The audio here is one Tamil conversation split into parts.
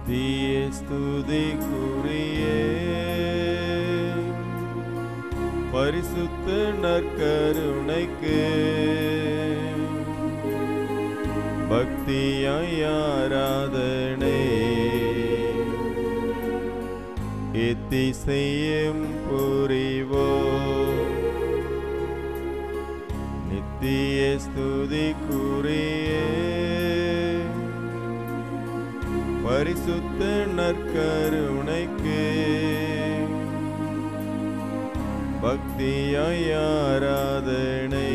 நித்திய ஸ்துதிக்குரிய பரிசுத்த நற்கருணைக்கு பக்தியாய் ஆராதனை எத்திசையும் புரிவோம். நித்திய ஸ்துதிக்குரிய பரிசுத்த நற்கருணைக்கு பக்தியாய் ஆராதனை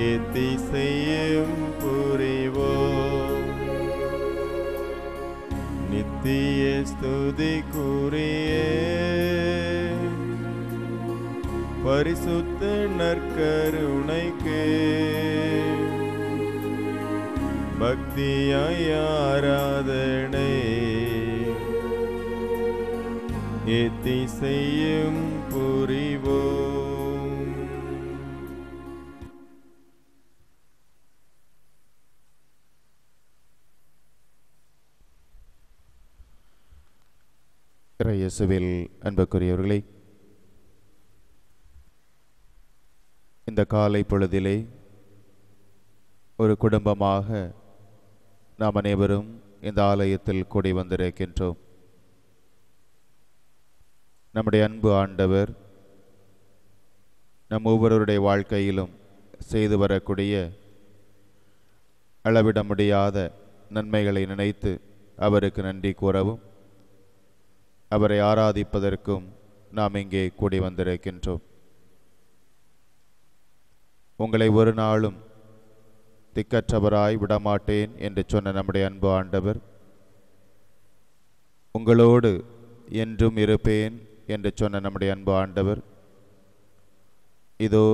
எத்திசையும் புரிவோம். நித்திய ஸ்துதிக்குரிய பரிசுத்த நற்கருணைக்கு பக்தியாய் ஆராதனை எத்திசையும் புரிவோம். இயேசுவில் அன்புக்குரியவர்களே, இந்த காலை பொழுதிலே ஒரு குடும்பமாக நாம் அனைவரும் இந்த ஆலயத்தில் கூடி வந்திருக்கின்றோம். நம்முடைய அன்பு ஆண்டவர் நம் ஒவ்வொருவருடைய வாழ்க்கையிலும் செய்து வரக்கூடிய அளவிட முடியாத நன்மைகளை நினைத்து அவருக்கு நன்றி கூறவும் அவரை ஆராதிப்பதற்கும் நாம் இங்கே கூடி வந்திருக்கின்றோம். உங்களை ஒரு நாளும் திக்கற்றவராய் விடமாட்டேன் என்று சொன்ன நம்முடைய அன்பு ஆண்டவர், உங்களோடு என்றும் இருப்பேன் என்று சொன்ன நம்முடைய அன்பு ஆண்டவர், இதோ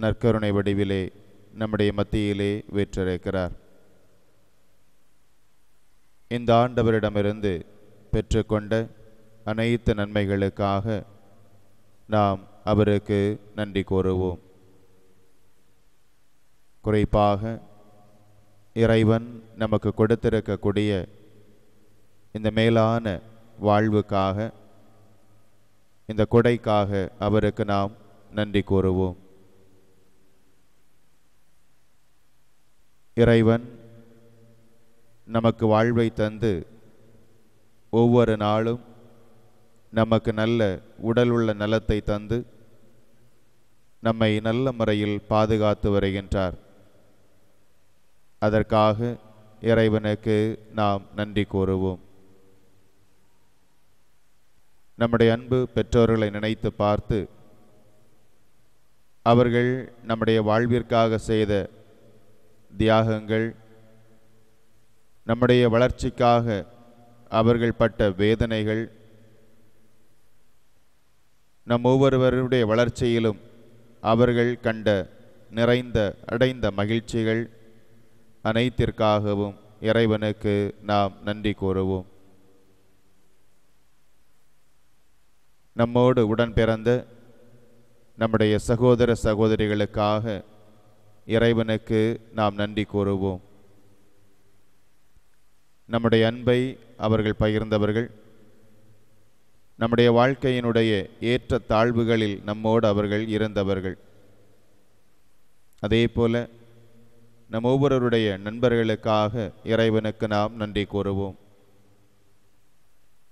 நற்கருணை வடிவிலே நம்முடைய மத்தியிலே வீற்றிருக்கிறார். இந்த ஆண்டவரிடமிருந்து பெற்றுக்கொண்ட அனைத்து நன்மைகளுக்காக நாம் அவருக்கு நன்றி கூறுவோம். குறிப்பாக இறைவன் நமக்கு கொடுத்திருக்கக்கூடிய இந்த மேலான வாழ்வுக்காக, இந்த கொடைக்காக அவருக்கு நாம் நன்றி கூறுவோம். இறைவன் நமக்கு வாழ்வை தந்து ஒவ்வொரு நாளும் நமக்கு நல்ல உடலுள்ள நலத்தை தந்து நம்மை நல்ல முறையில் பாதுகாத்து வருகின்றார். அதற்காக இறைவனுக்கு நாம் நன்றி கூறுவோம். நம்முடைய அன்பு பெற்றோர்களை நினைத்து பார்த்து அவர்கள் நம்முடைய வாழ்விற்காக செய்த தியாகங்கள், நம்முடைய வளர்ச்சிக்காக அவர்கள் பட்ட வேதனைகள், நம் ஒவ்வொருவருடைய வளர்ச்சியிலும் அவர்கள் கண்ட அடைந்த மகிழ்ச்சிகள் அனைத்திற்காகவும் இறைவனுக்கு நாம் நன்றி கூறுவோம். நம்மோடு உடன் பிறந்த நம்முடைய சகோதர சகோதரிகளுக்காக இறைவனுக்கு நாம் நன்றி கூறுவோம். நம்முடைய அன்பை அவர்கள் பகிர்ந்தவர்கள், நம்முடைய வாழ்க்கையினுடைய ஏற்ற தாழ்வுகளில் நம்மோடு அவர்கள் இருந்தவர்கள். அதே போல நம் ஒவ்வொருவருடைய நண்பர்களுக்காக இறைவனுக்கு நாம் நன்றி கூறுவோம்.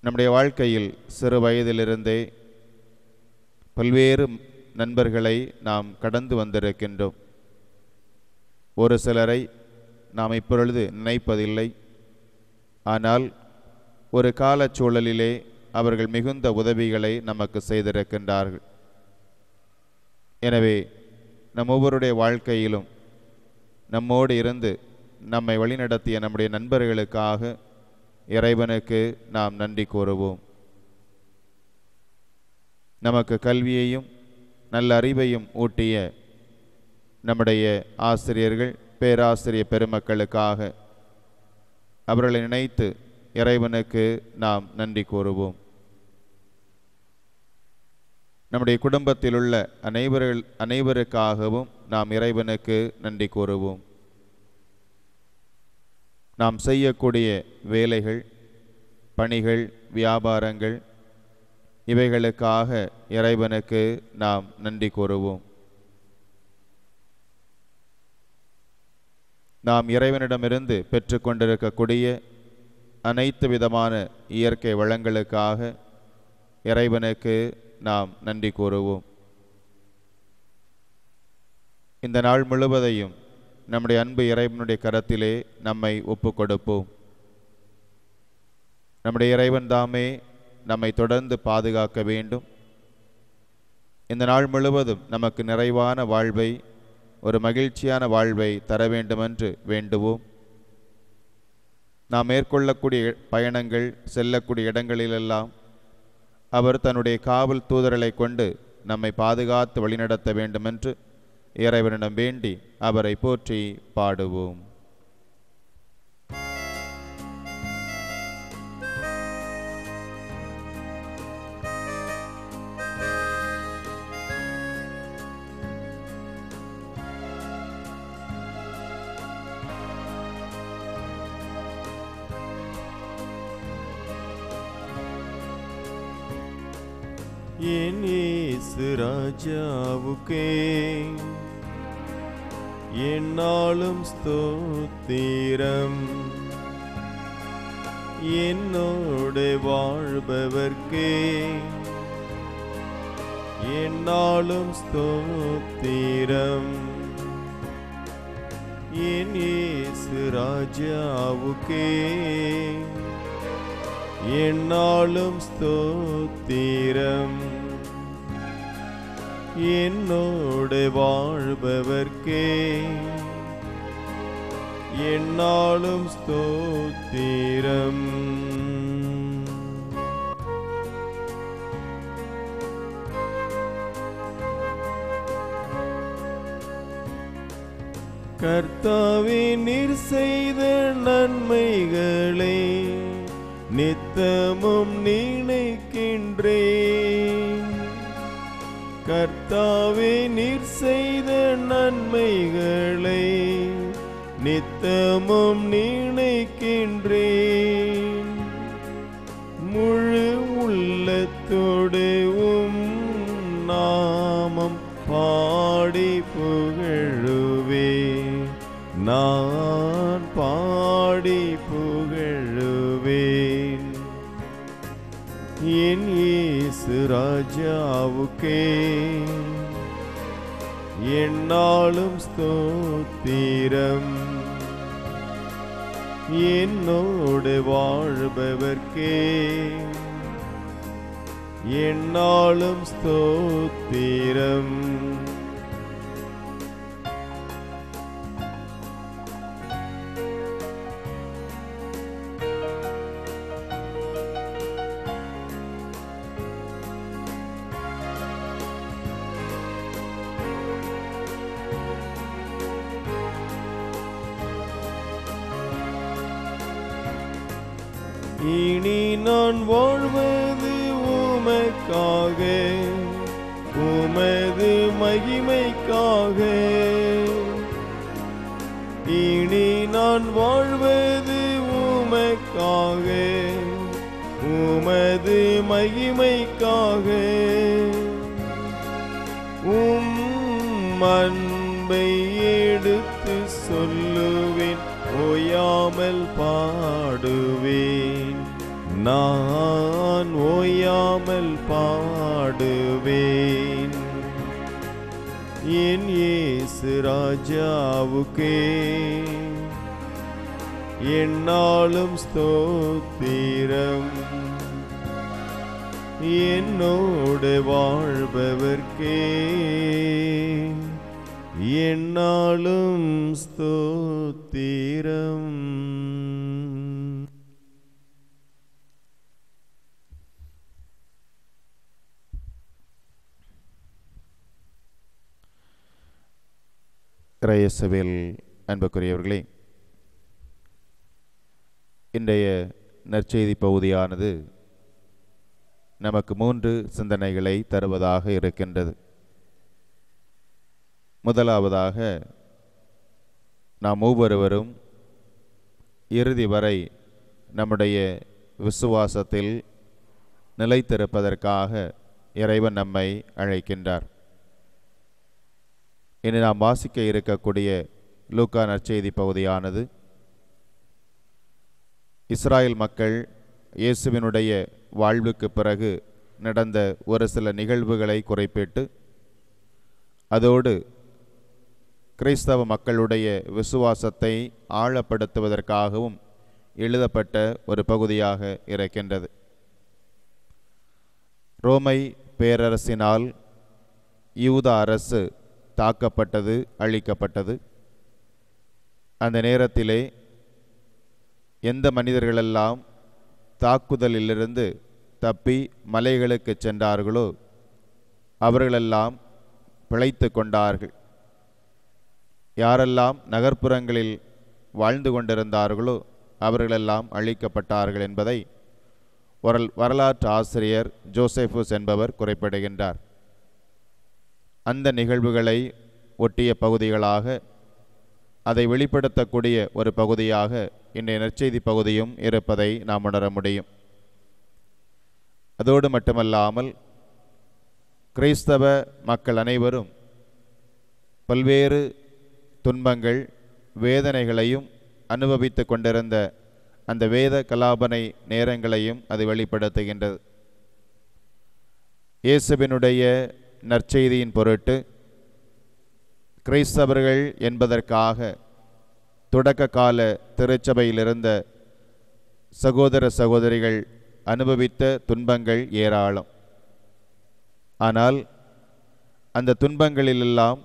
நம்முடைய வாழ்க்கையில் சிறு வயதிலிருந்தே பல்வேறு நண்பர்களை நாம் கடந்து வந்திருக்கின்றோம். ஒரு சிலரை நாம் இப்பொழுது நினைப்பதில்லை. ஆனால் ஒரு காலச்சூழலிலே அவர்கள் மிகுந்த உதவிகளை நமக்கு செய்திருக்கின்றார்கள். எனவே நம் ஒவ்வொருடைய வாழ்க்கையிலும் நம்மோடு இருந்து நம்மை வழிநடத்திய நம்முடைய நண்பர்களுக்காக இறைவனுக்கு நாம் நன்றி கூறுவோம். நமக்கு கல்வியையும் நல்ல அறிவையும் ஊட்டிய நம்முடைய ஆசிரியர்கள், பேராசிரிய பெருமக்களுக்காக அவர்களை நினைத்து இறைவனுக்கு நாம் நன்றி கூறுவோம். நம்முடைய குடும்பத்தில் உள்ள அனைவருக்காகவும் நாம் இறைவனுக்கு நன்றி கூறுவோம். நாம் செய்யக்கூடிய வேலைகள், பணிகள், வியாபாரங்கள் இவைகளுக்காக இறைவனுக்கு நாம் நன்றி கூறுவோம். நாம் இறைவனிடமிருந்து பெற்றுக்கொண்டிருக்கக்கூடிய அனைத்து விதமான இயற்கை வளங்களுக்காக இறைவனுக்கு நாம் நன்றி கூறுவோம். இந்த நாள் முழுவதையும் நம்முடைய அன்பு இறைவனுடைய கரத்திலே நம்மை ஒப்பு கொடுப்போம். நம்முடைய இறைவன் தாமே நம்மை தொடர்ந்து பாதுகாக்க வேண்டும். இந்த நாள் முழுவதும் நமக்கு நிறைவான வாழ்வை, ஒரு மகிழ்ச்சியான வாழ்வை தர வேண்டுமென்று வேண்டுவோம். நாம் மேற்கொள்ளக்கூடிய பயணங்கள், செல்லக்கூடிய இடங்களிலெல்லாம் அவர் தன்னுடைய காவல் தூதர்களை கொண்டு நம்மை பாதுகாத்து வழிநடத்த வேண்டுமென்று இறைவனிடம் வேண்டி அவரை போற்றி பாடுவோம். என் இயேசு ராஜாவுக்கே என்னாலும் ஸ்தோத்திரம், என்னோடு வாழ்பவர்க்கே என்னாலும் ஸ்தோத்திரம். என் இயேசு ராஜாவுக்கே என்னாலும் ஸ்தோத்திரம், என்னோடு வாழ்பவர்க்கே என்னாலும் ஸ்தோத்திரம். கர்த்தாவே, நீர் செய்த நன்மைகளை நித்தமும் நினைக்கின்றேன். கர்த்தாவே, நீர் செய்த நன்மைகளை நித்தமும் நினைக்கின்றேன். முழு உள்ளத்தோடு நாமம் பாடி புகழுவேன், நான் பாடி புகழுவேன். என் இயேசு ராஜாவுக்கே என்னாலும் ஸ்தோத்திரம், என்னோடு வாழ்பவர்க்கே என்னாலும் ஸ்தோத்திரம். இனி நான் வாழ்வது உமக்காக, உமது மகிமைக்காக. இனி நான் வாழ்வது உமக்காக, உமது மகிமைக்காக. அன்பை எடுத்து சொல்லுவேன், ஓயாமல் பாடுவேன், நான் ஓயாமல் பாடுவேன். என் இயேசு ராஜாவுக்கே என்னாலும் ஸ்தோத்திரம், என்னோடு வாழ்பவர்க்கே என்னாலும் ஸ்தோத்திரம். இறையேசுவில் அன்புக்குரியவர்களே, இன்றைய நற்செய்தி பகுதியானது நமக்கு 3 சிந்தனைகளை தருவதாக இருக்கின்றது. முதலாவதாக, நாம் ஒவ்வொருவரும் இறுதி வரை நம்முடைய விசுவாசத்தில் நிலைத்திருப்பதற்காக இறைவன் நம்மை அழைக்கின்றார். இனி நாம் வாசிக்க இருக்கக்கூடிய லூக்கா நற்செய்தி பகுதியானது இஸ்ராயல் மக்கள் இயேசுவினுடைய வாழ்வுக்கு பிறகு நடந்த ஒரு சில நிகழ்வுகளை குறிப்பிட்டு அதோடு கிறிஸ்தவ மக்களுடைய விசுவாசத்தை ஆழப்படுத்துவதற்காகவும் எழுதப்பட்ட ஒரு பகுதியாக இருக்கின்றது. ரோமை பேரரசினால் யூத அரசு தாக்கப்பட்டது, அழிக்கப்பட்டது. அந்த நேரத்திலே எந்த மனிதர்களெல்லாம் தாக்குதலிலிருந்து தப்பி மலைகளுக்கு சென்றார்களோ அவர்களெல்லாம் பிழைத்து கொண்டார்கள். யாரெல்லாம் நகர்ப்புறங்களில் வாழ்ந்து கொண்டிருந்தார்களோ அவர்களெல்லாம் அழிக்கப்பட்டார்கள் என்பதை வரலாற்று ஆசிரியர் ஜோசேஃபுஸ் என்பவர் குறிப்பிடுகின்றார். அந்த நிகழ்வுகளை ஒட்டிய பகுதிகளாக அதை வெளிப்படுத்தக்கூடிய ஒரு பகுதியாக இன்றைய நற்செய்தி பகுதியும் இருப்பதை நாம் உணர முடியும். அதோடு மட்டுமல்லாமல் கிறிஸ்தவ மக்கள் அனைவரும் பல்வேறு துன்பங்கள் வேதனைகளையும் அனுபவித்து கொண்டிருந்த அந்த வேத கலாபனை நேரங்களையும் அது வெளிப்படுத்துகின்றது. இயேசுவினுடைய நற்செய்தியின் பொருட்டு கிறிஸ்தவர்கள் என்பதற்காக தொடக்க கால திருச்சபையில் இருந்த சகோதர சகோதரிகள் அனுபவித்த துன்பங்கள் ஏராளம். ஆனால் அந்த துன்பங்களிலெல்லாம்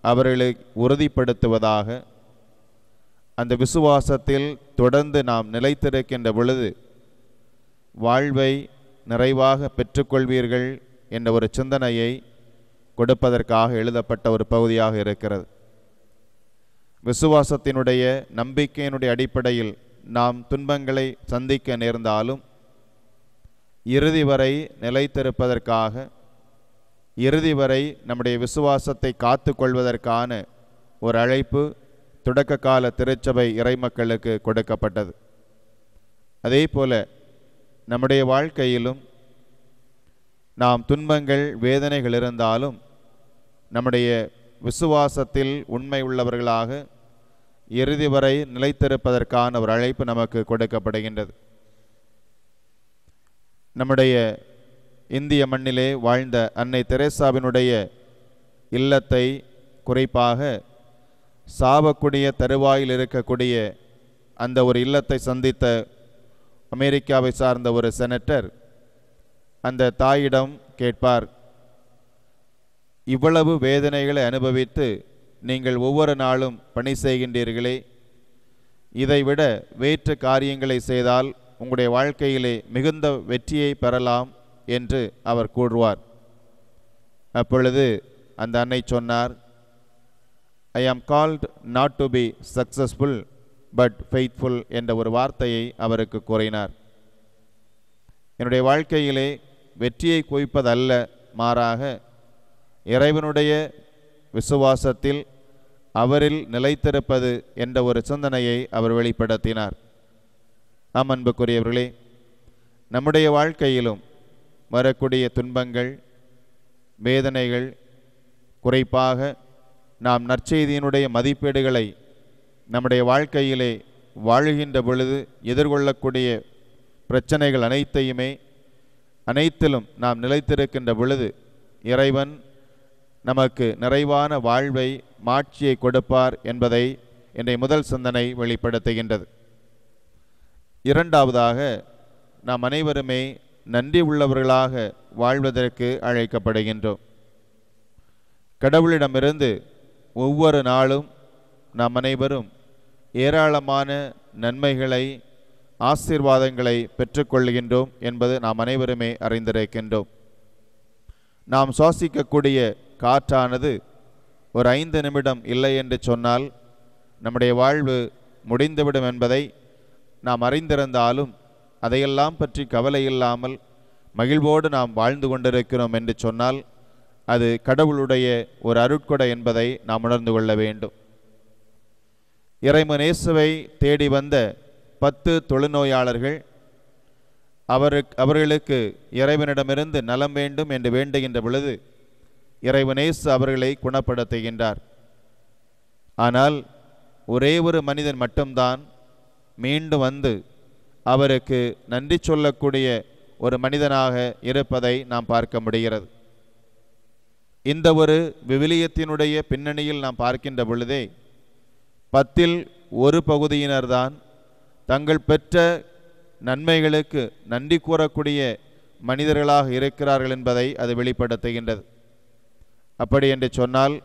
அவர்களை உறுதிப்படுத்துவதாக அந்த விசுவாசத்தில் தொடர்ந்து நாம் நிலைத்திருக்கின்ற பொழுது வாழ்வை நிறைவாக பெற்றுக்கொள்வீர்கள் என்ற ஒரு சிந்தனையை கொடுப்பதற்காக எழுதப்பட்ட ஒரு பகுதியாக இருக்கிறது. விசுவாசத்தினுடைய நம்பிக்கையினுடைய அடிப்படையில் நாம் துன்பங்களை சந்திக்க நேர்ந்தாலும் இறுதி வரை நிலைத்திருப்பதற்காக, இறுதி வரை நம்முடைய விசுவாசத்தை காத்து கொள்வதற்கான ஒரு அழைப்பு தொடக்க கால திருச்சபை இறைமக்களுக்கு கொடுக்கப்பட்டது. அதே போல நம்முடைய வாழ்க்கையிலும் நாம் துன்பங்கள் வேதனைகள் இருந்தாலும் நம்முடைய விசுவாசத்தில் உண்மை உள்ளவர்களாக இறுதி வரை நிலைத்திருப்பதற்கான ஒரு அழைப்பு நமக்கு கொடுக்கப்படுகின்றது. நம்முடைய இந்திய மண்ணிலே வாழ்ந்த அன்னை தெரேசாவினுடைய இல்லத்தை, குறிப்பாக சாவக்கூடிய தருவாயில் இருக்கக்கூடிய அந்த ஒரு இல்லத்தை சந்தித்த அமெரிக்காவை சார்ந்த ஒரு செனட்டர் அந்த தாயிடம் கேட்பார், இவ்வளவு வேதனைகளை அனுபவித்து நீங்கள் ஒவ்வொரு நாளும் பணி செய்கின்றீர்களே, இதைவிட வேற்று காரியங்களை செய்தால் உங்களுடைய வாழ்க்கையிலே மிகுந்த வெற்றியை பெறலாம் என்று அவர் கூறுவார். அப்பொழுது அந்த அன்னை சொன்னார், ஐ ஆம் called not to be successful but faithful என்ற ஒரு வார்த்தையை அவருக்கு கூறினார். என்னுடைய வாழ்க்கையிலே வெற்றியை குவிப்பதல்ல, மாறாக இறைவனுடைய விசுவாசத்தில் அவரில் நிலைத்திருப்பது என்ற ஒரு சிந்தனையை அவர் வெளிப்படுத்தினார். ஆம் அன்புக்குரியவர்களே, நம்முடைய வாழ்க்கையிலும் வரக்கூடிய துன்பங்கள் வேதனைகள், குறிப்பாக நாம் நற்செய்தியினுடைய மதிப்பீடுகளை நம்முடைய வாழ்க்கையிலே வாழுகின்ற பொழுது எதிர்கொள்ளக்கூடிய பிரச்சனைகள் அனைத்திலும் நாம் நிலைத்திருக்கின்ற பொழுது இறைவன் நமக்கு நிறைவான வாழ்வை, மாட்சியை கொடுப்பார் என்பதை இன்றைய முதல் சிந்தனை வெளிப்படுத்துகின்றது. இரண்டாவதாக, நாம் அனைவருமே நன்றி உள்ளவர்களாக வாழ்வதற்கு அழைக்கப்படுகின்றோம். கடவுளிடமிருந்து ஒவ்வொரு நாளும் நாம் அனைவரும் ஏராளமான நன்மைகளை, ஆசீர்வாதங்களை பெற்றுக்கொள்கின்றோம் என்பது நாம் அனைவருமே அறிந்திருக்கின்றோம். நாம் சுவாசிக்கக்கூடிய காற்றானது ஒரு 5 நிமிடம் இல்லை என்று சொன்னால் நம்முடைய வாழ்வு முடிந்துவிடும் என்பதை நாம் அறிந்திருந்தாலும் அதையெல்லாம் பற்றி கவலை இல்லாமல் மகிழ்வோடு நாம் வாழ்ந்து கொண்டிருக்கிறோம் என்று சொன்னால் அது கடவுளுடைய ஒரு அருட்கொடை என்பதை நாம் உணர்ந்து கொள்ள வேண்டும். இறைமன் இயேசுவை தேடி வந்த 10 தொழுநோயாளர்கள் அவர்களுக்கு இறைவனிடமிருந்து நலம் வேண்டும் என்று வேண்டுகின்ற பொழுது இறைவனேசு அவர்களை குணப்படுத்துகின்றார். ஆனால் ஒரே ஒரு மனிதன் மட்டும்தான் மீண்டும் வந்து அவருக்கு நன்றி சொல்லக்கூடிய ஒரு மனிதனாக இருப்பதை நாம் பார்க்க முடிகிறது. இந்த ஒரு விவிலியத்தினுடைய பின்னணியில் நாம் பார்க்கின்ற பொழுதே 10ல் ஒரு பகுதியினர்தான் தங்கள் பெற்ற நன்மைகளுக்கு நன்றி கூறக்கூடிய மனிதர்களாக இருக்கிறார்கள் என்பதை அது வெளிப்படுத்துகின்றது. அப்படி என்று சொன்னால்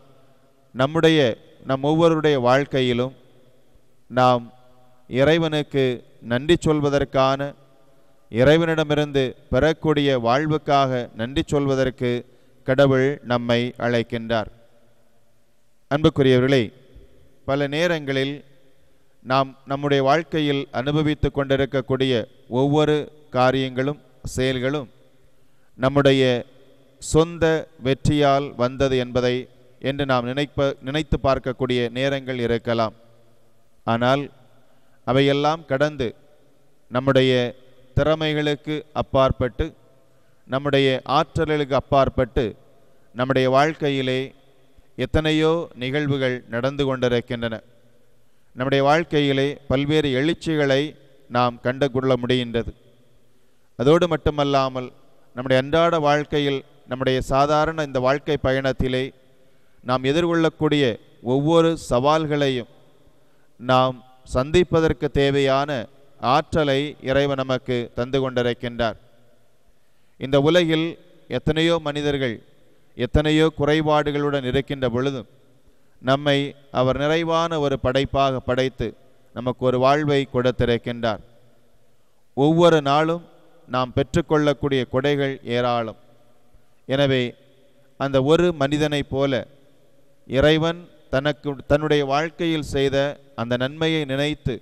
நம் ஒவ்வொருடைய வாழ்க்கையிலும் நாம் இறைவனுக்கு நன்றி சொல்வதற்கான, இறைவனிடமிருந்து பெறக்கூடிய வாழ்வுக்காக நன்றி சொல்வதற்கு கடவுள் நம்மை அழைக்கின்றார். அன்புக்குரியவர்களே, பல நேரங்களில் நாம் நம்முடைய வாழ்க்கையில் அனுபவித்து கொண்டிருக்கக்கூடிய ஒவ்வொரு காரியங்களும் செயல்களும் நம்முடைய சொந்த வெற்றியால் வந்தது என்பதை என்று நாம் நினைத்து பார்க்கக்கூடிய நேரங்கள் இருக்கலாம். ஆனால் அவையெல்லாம் கடந்து நம்முடைய திறமைகளுக்கு அப்பாற்பட்டு, நம்முடைய ஆற்றல்களுக்கு அப்பாற்பட்டு நம்முடைய வாழ்க்கையிலே எத்தனையோ நிகழ்வுகள் நடந்து கொண்டிருக்கின்றன. நம்முடைய வாழ்க்கையிலே பல்வேறு எழுச்சிகளை நாம் கண்டு கொள்ள முடிகின்றது. அதோடு மட்டுமல்லாமல் நம்முடைய அன்றாட வாழ்க்கையில், நம்முடைய சாதாரண இந்த வாழ்க்கை பயணத்திலே நாம் எதிர்கொள்ளக்கூடிய ஒவ்வொரு சவால்களையும் நாம் சந்திப்பதற்கு தேவையான ஆற்றலை இறைவன் நமக்கு தந்து கொண்டிருக்கின்றார். இந்த உலகில் எத்தனையோ மனிதர்கள் எத்தனையோ குறைபாடுகளுடன் இருக்கின்ற பொழுதும் நம்மை அவர் நிறைவான ஒரு படைப்பாக படைத்து நமக்கு ஒரு வாழ்வை கொடுத்திருக்கின்றார். ஒவ்வொரு நாளும் நாம் பெற்றுக்கொள்ளக்கூடிய கொடைகள் ஏராளம். எனவே அந்த ஒரு மனிதனைப் போல இறைவன் தன்னுடைய வாழ்க்கையில் செய்த அந்த நன்மையை நினைத்து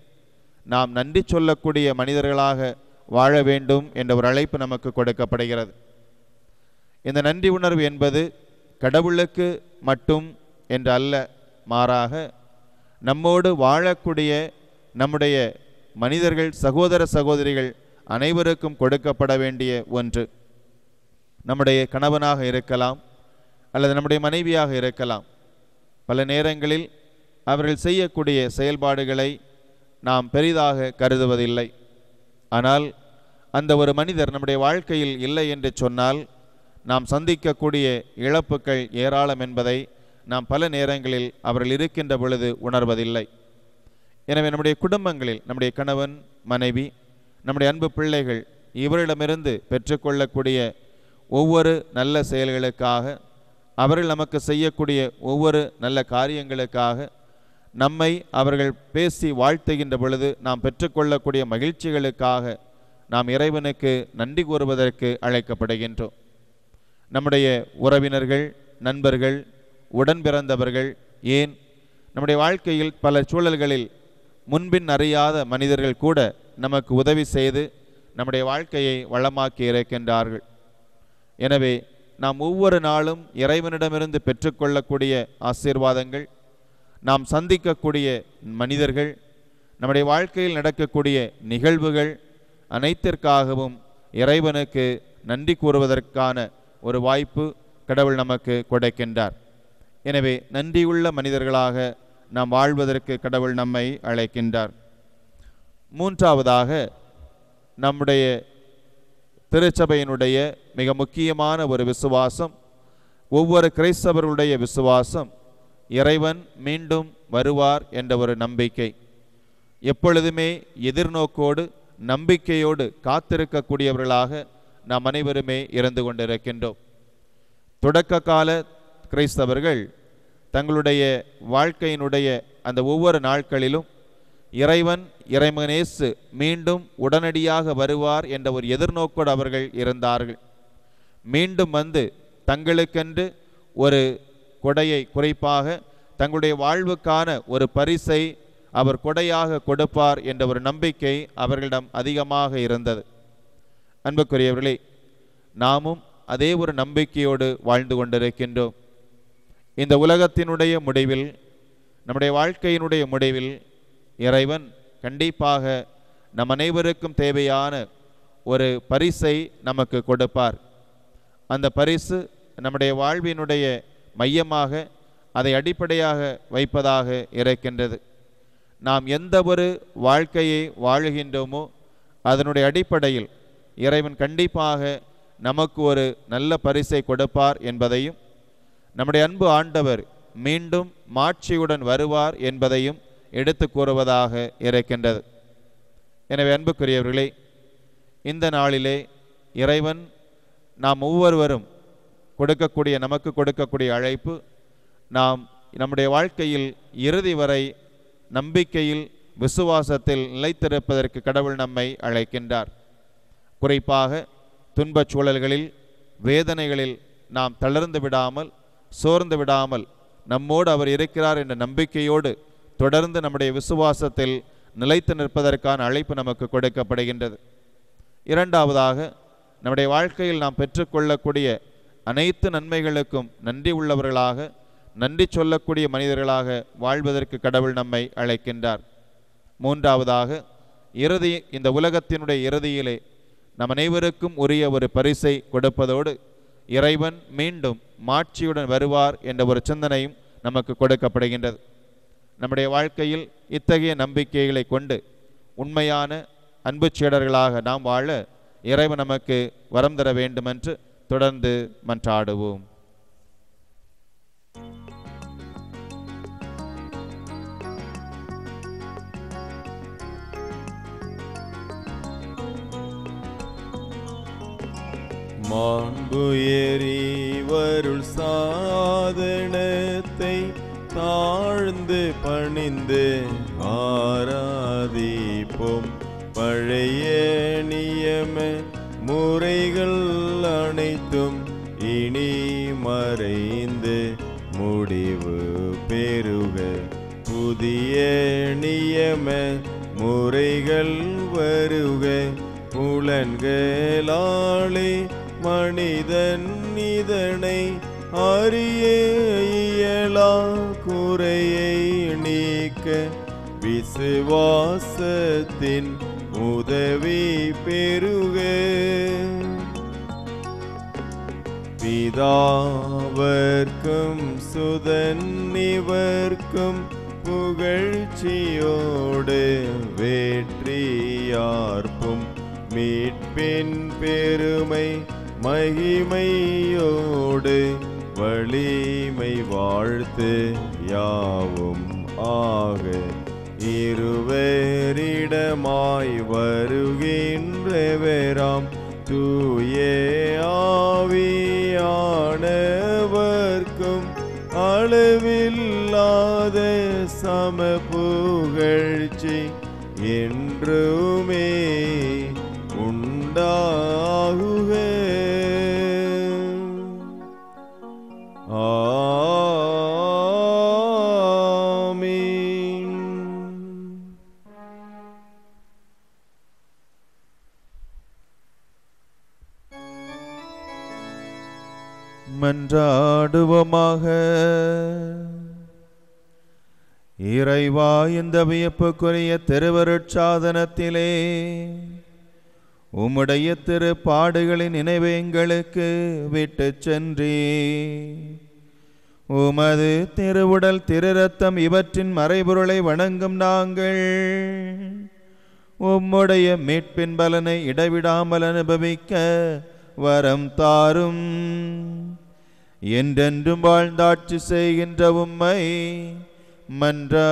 நாம் நன்றி சொல்லக்கூடிய மனிதர்களாக வாழ வேண்டும் என்ற ஒரு அழைப்பு நமக்கு கொடுக்கப்படுகிறது. இந்த நன்றி உணர்வு என்பது கடவுளுக்கு மட்டும் என்று அல்ல, மாறாக நம்மோடு வாழக்கூடிய நம்முடைய மனிதர்கள், சகோதர சகோதரிகள் அனைவருக்கும் கொடுக்கப்பட வேண்டிய ஒன்று. நம்முடைய கணவனாக இருக்கலாம், அல்லது நம்முடைய மனைவியாக இருக்கலாம். பல நேரங்களில் அவர்கள் செய்யக்கூடிய செயல்பாடுகளை நாம் பெரிதாக கருதுவதில்லை. ஆனால் அந்த ஒரு மனிதர் நம்முடைய வாழ்க்கையில் இல்லை என்று சொன்னால் நாம் சந்திக்கக்கூடிய இழப்புகள் ஏராளம் என்பதை நாம் பல நேரங்களில் அவர்கள் இருக்கின்ற பொழுது உணர்வதில்லை. எனவே நம்முடைய குடும்பங்களில் நம்முடைய கணவன், மனைவி, நம்முடைய அன்பு பிள்ளைகள் இவரிடமிருந்து பெற்றுக்கொள்ளக்கூடிய ஒவ்வொரு நல்ல செயல்களுக்காக, அவர்கள் நமக்கு செய்யக்கூடிய ஒவ்வொரு நல்ல காரியங்களுக்காக நம்மை அவர்கள் பேசி வாழ்த்துகின்ற பொழுது நாம் பெற்றுக்கொள்ளக்கூடிய மகிழ்ச்சிகளுக்காக நாம் இறைவனுக்கு நன்றி கூறுவதற்கு அழைக்கப்படுகின்றோம். நம்முடைய உறவினர்கள், நண்பர்கள், உடன் பிறந்தவர்கள், ஏன் நம்முடைய வாழ்க்கையில் பல சூழல்களில் முன்பின் அறியாத மனிதர்கள் கூட நமக்கு உதவி செய்து நம்முடைய வாழ்க்கையை வளமாக்கி இருக்கின்றார்கள். எனவே நாம் ஒவ்வொரு நாளும் இறைவனிடமிருந்து பெற்றுக்கொள்ளக்கூடிய ஆசீர்வாதங்கள், நாம் சந்திக்கக்கூடிய மனிதர்கள், நம்முடைய வாழ்க்கையில் நடக்கக்கூடிய நிகழ்வுகள் அனைத்திற்காகவும் இறைவனுக்கு நன்றி கூறுவதற்கான ஒரு வாய்ப்பு கடவுள் நமக்கு கொடுக்கின்றார். எனவே நன்றியுள்ள மனிதர்களாக நாம் வாழ்வதற்கு கடவுள் நம்மை அழைக்கின்றார். மூன்றாவதாக, நம்முடைய திருச்சபையினுடைய மிக முக்கியமான ஒரு விசுவாசம், ஒவ்வொரு கிறிஸ்தவர்களுடைய விசுவாசம், இறைவன் மீண்டும் வருவார் என்ற ஒரு நம்பிக்கை. எப்பொழுதுமே எதிர்நோக்கோடு, நம்பிக்கையோடு காத்திருக்கக்கூடியவர்களாக நாம் அனைவருமே இருந்து கொண்டிருக்கின்றோம். தொடக்க கால கிறிஸ்தவர்கள் தங்களுடைய வாழ்க்கையினுடைய அந்த ஒவ்வொரு நாட்களிலும் இறைமகனேசு மீண்டும் உடனடியாக வருவார் என்ற ஒரு எதிர்நோக்கோடு அவர்கள் இருந்தார்கள். மீண்டும் வந்து தங்களுக்கென்று ஒரு கொடையை, குறிப்பாக தங்களுடைய வாழ்வுக்கான ஒரு பரிசை அவர் கொடையாக கொடுப்பார் என்ற ஒரு நம்பிக்கை அவர்களிடம் அதிகமாக இருந்தது. அன்புக்குரியவர்களே, நாமும் அதே ஒரு நம்பிக்கையோடு வாழ்ந்து கொண்டிருக்கின்றோம். இந்த உலகத்தினுடைய முடிவில், நம்முடைய வாழ்க்கையினுடைய முடிவில் இறைவன் கண்டிப்பாக நம் அனைவருக்கும் தேவையான ஒரு பரிசை நமக்கு கொடுப்பார். அந்த பரிசு நம்முடைய வாழ்வினுடைய மையமாக, அதை அடிப்படையாக வைப்பதாக இருக்கின்றது. நாம் எந்த ஒரு வாழ்க்கையை வாழுகின்றோமோ அதனுடைய அடிப்படையில் இறைவன் கண்டிப்பாக நமக்கு ஒரு நல்ல பரிசை கொடுப்பார் என்பதையும், நம்முடைய அன்பு ஆண்டவர் மீண்டும் மாட்சியுடன் வருவார் என்பதையும் எடுத்து கூறுவதாக இருக்கின்றது. எனவே அன்புக்குரியவர்களே, இந்த நாளிலே இறைவன் நாம் ஒவ்வொருவரும் நமக்கு கொடுக்கக்கூடிய அழைப்பு, நாம் நம்முடைய வாழ்க்கையில் இறுதி வரை நம்பிக்கையில் விசுவாசத்தில் நிலைத்திருப்பதற்கு கடவுள் நம்மை அழைக்கின்றார். குறிப்பாக துன்பச் சூழல்களில், வேதனைகளில் நாம் தளர்ந்து விடாமல், சோர்ந்து விடாமல், நம்மோடு அவர் இருக்கிறார் என்ற நம்பிக்கையோடு தொடர்ந்து நம்முடைய விசுவாசத்தில் நிலைத்து நிற்பதற்கான அழைப்பு நமக்கு கொடுக்கப்படுகின்றது. இரண்டாவதாக, நம்முடைய வாழ்க்கையில் நாம் பெற்றுக்கொள்ளக்கூடிய அனைத்து நன்மைகளுக்கும் நன்றி உள்ளவர்களாக, நன்றி சொல்லக்கூடிய மனிதர்களாக வாழ்வதற்கு கடவுள் நம்மை அழைக்கின்றார். மூன்றாவதாக, இந்த உலகத்தினுடைய இறுதியிலே நம் அனைவருக்கும் உரிய ஒரு பரிசை கொடுப்பதோடு இறைவன் மீண்டும் மாட்சியுடன் வருவார் என்ற ஒரு சிந்தனையும் நமக்கு கொடுக்கப்படுகின்றது. நம்முடைய வாழ்க்கையில் இத்தகைய நம்பிக்கைகளை கொண்டு உண்மையான அன்பு சீடர்களாக நாம் வாழ இறைவன் நமக்கு வரம் தர வேண்டுமென்று தொடர்ந்து மன்றாடுவோம். மாண்பு எறிவருள் சாதனத்தை தாழ்ந்து பணிந்து ஆராதிப்போம். பழைய நியம முறைகள் அனைத்தும் இனி மறைந்து முடிவு பெறுக. புதிய நியம முறைகள் வருக. புலன்களாலே மனிதன் இதனை அறிய இயலா குறையை நீக்க விசுவாசத்தின் உதவி பெறுக. பிதாவர்க்கும் சுதன் இவர்க்கும் புகழ்ச்சியோடு வெற்றியார்ப்பும் மீட்பின் பெருமை மகிமையோடு வலிமை வாழ்த்து யாவும் ஆக. இருவரிடமாய் வருகின்றவராம் தூய ஆவியானவர்க்கும் அளவில்லாத சம புகழ்ச்சி என்றுமே உண்டாகுக. ஆமீன். மன்றாடுவோமாக. இறைவா, இந்த வியப்புக்குரிய திருவருட்சாதனத்திலே உம்முடைய திருப்பாடுகளின் நினைவை எங்களுக்கு விட்டு சென்றே. உமது திருவுடல் திருரத்தம் இவற்றின் மறைபொருளை வணங்கும் நாங்கள் உம்முடைய மீட்பின் பலனை இடைவிடாமல் அனுபவிக்க வரம் தாரும். என்றென்றும் வாழ்ந்தாட்சி செய்கின்ற உம்மை மன்றாடுகின்றோ.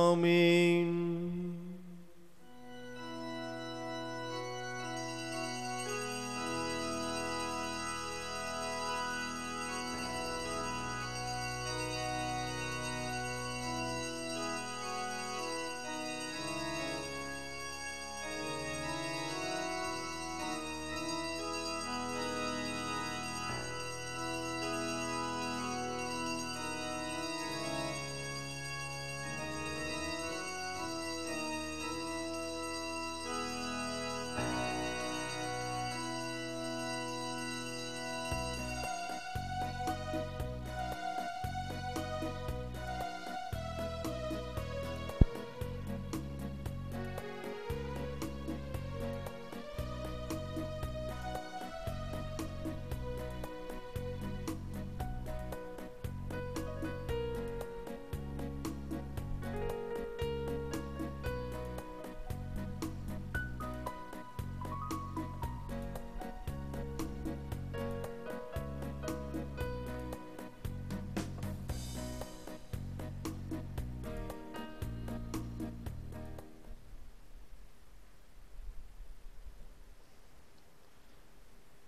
ஆமீன்.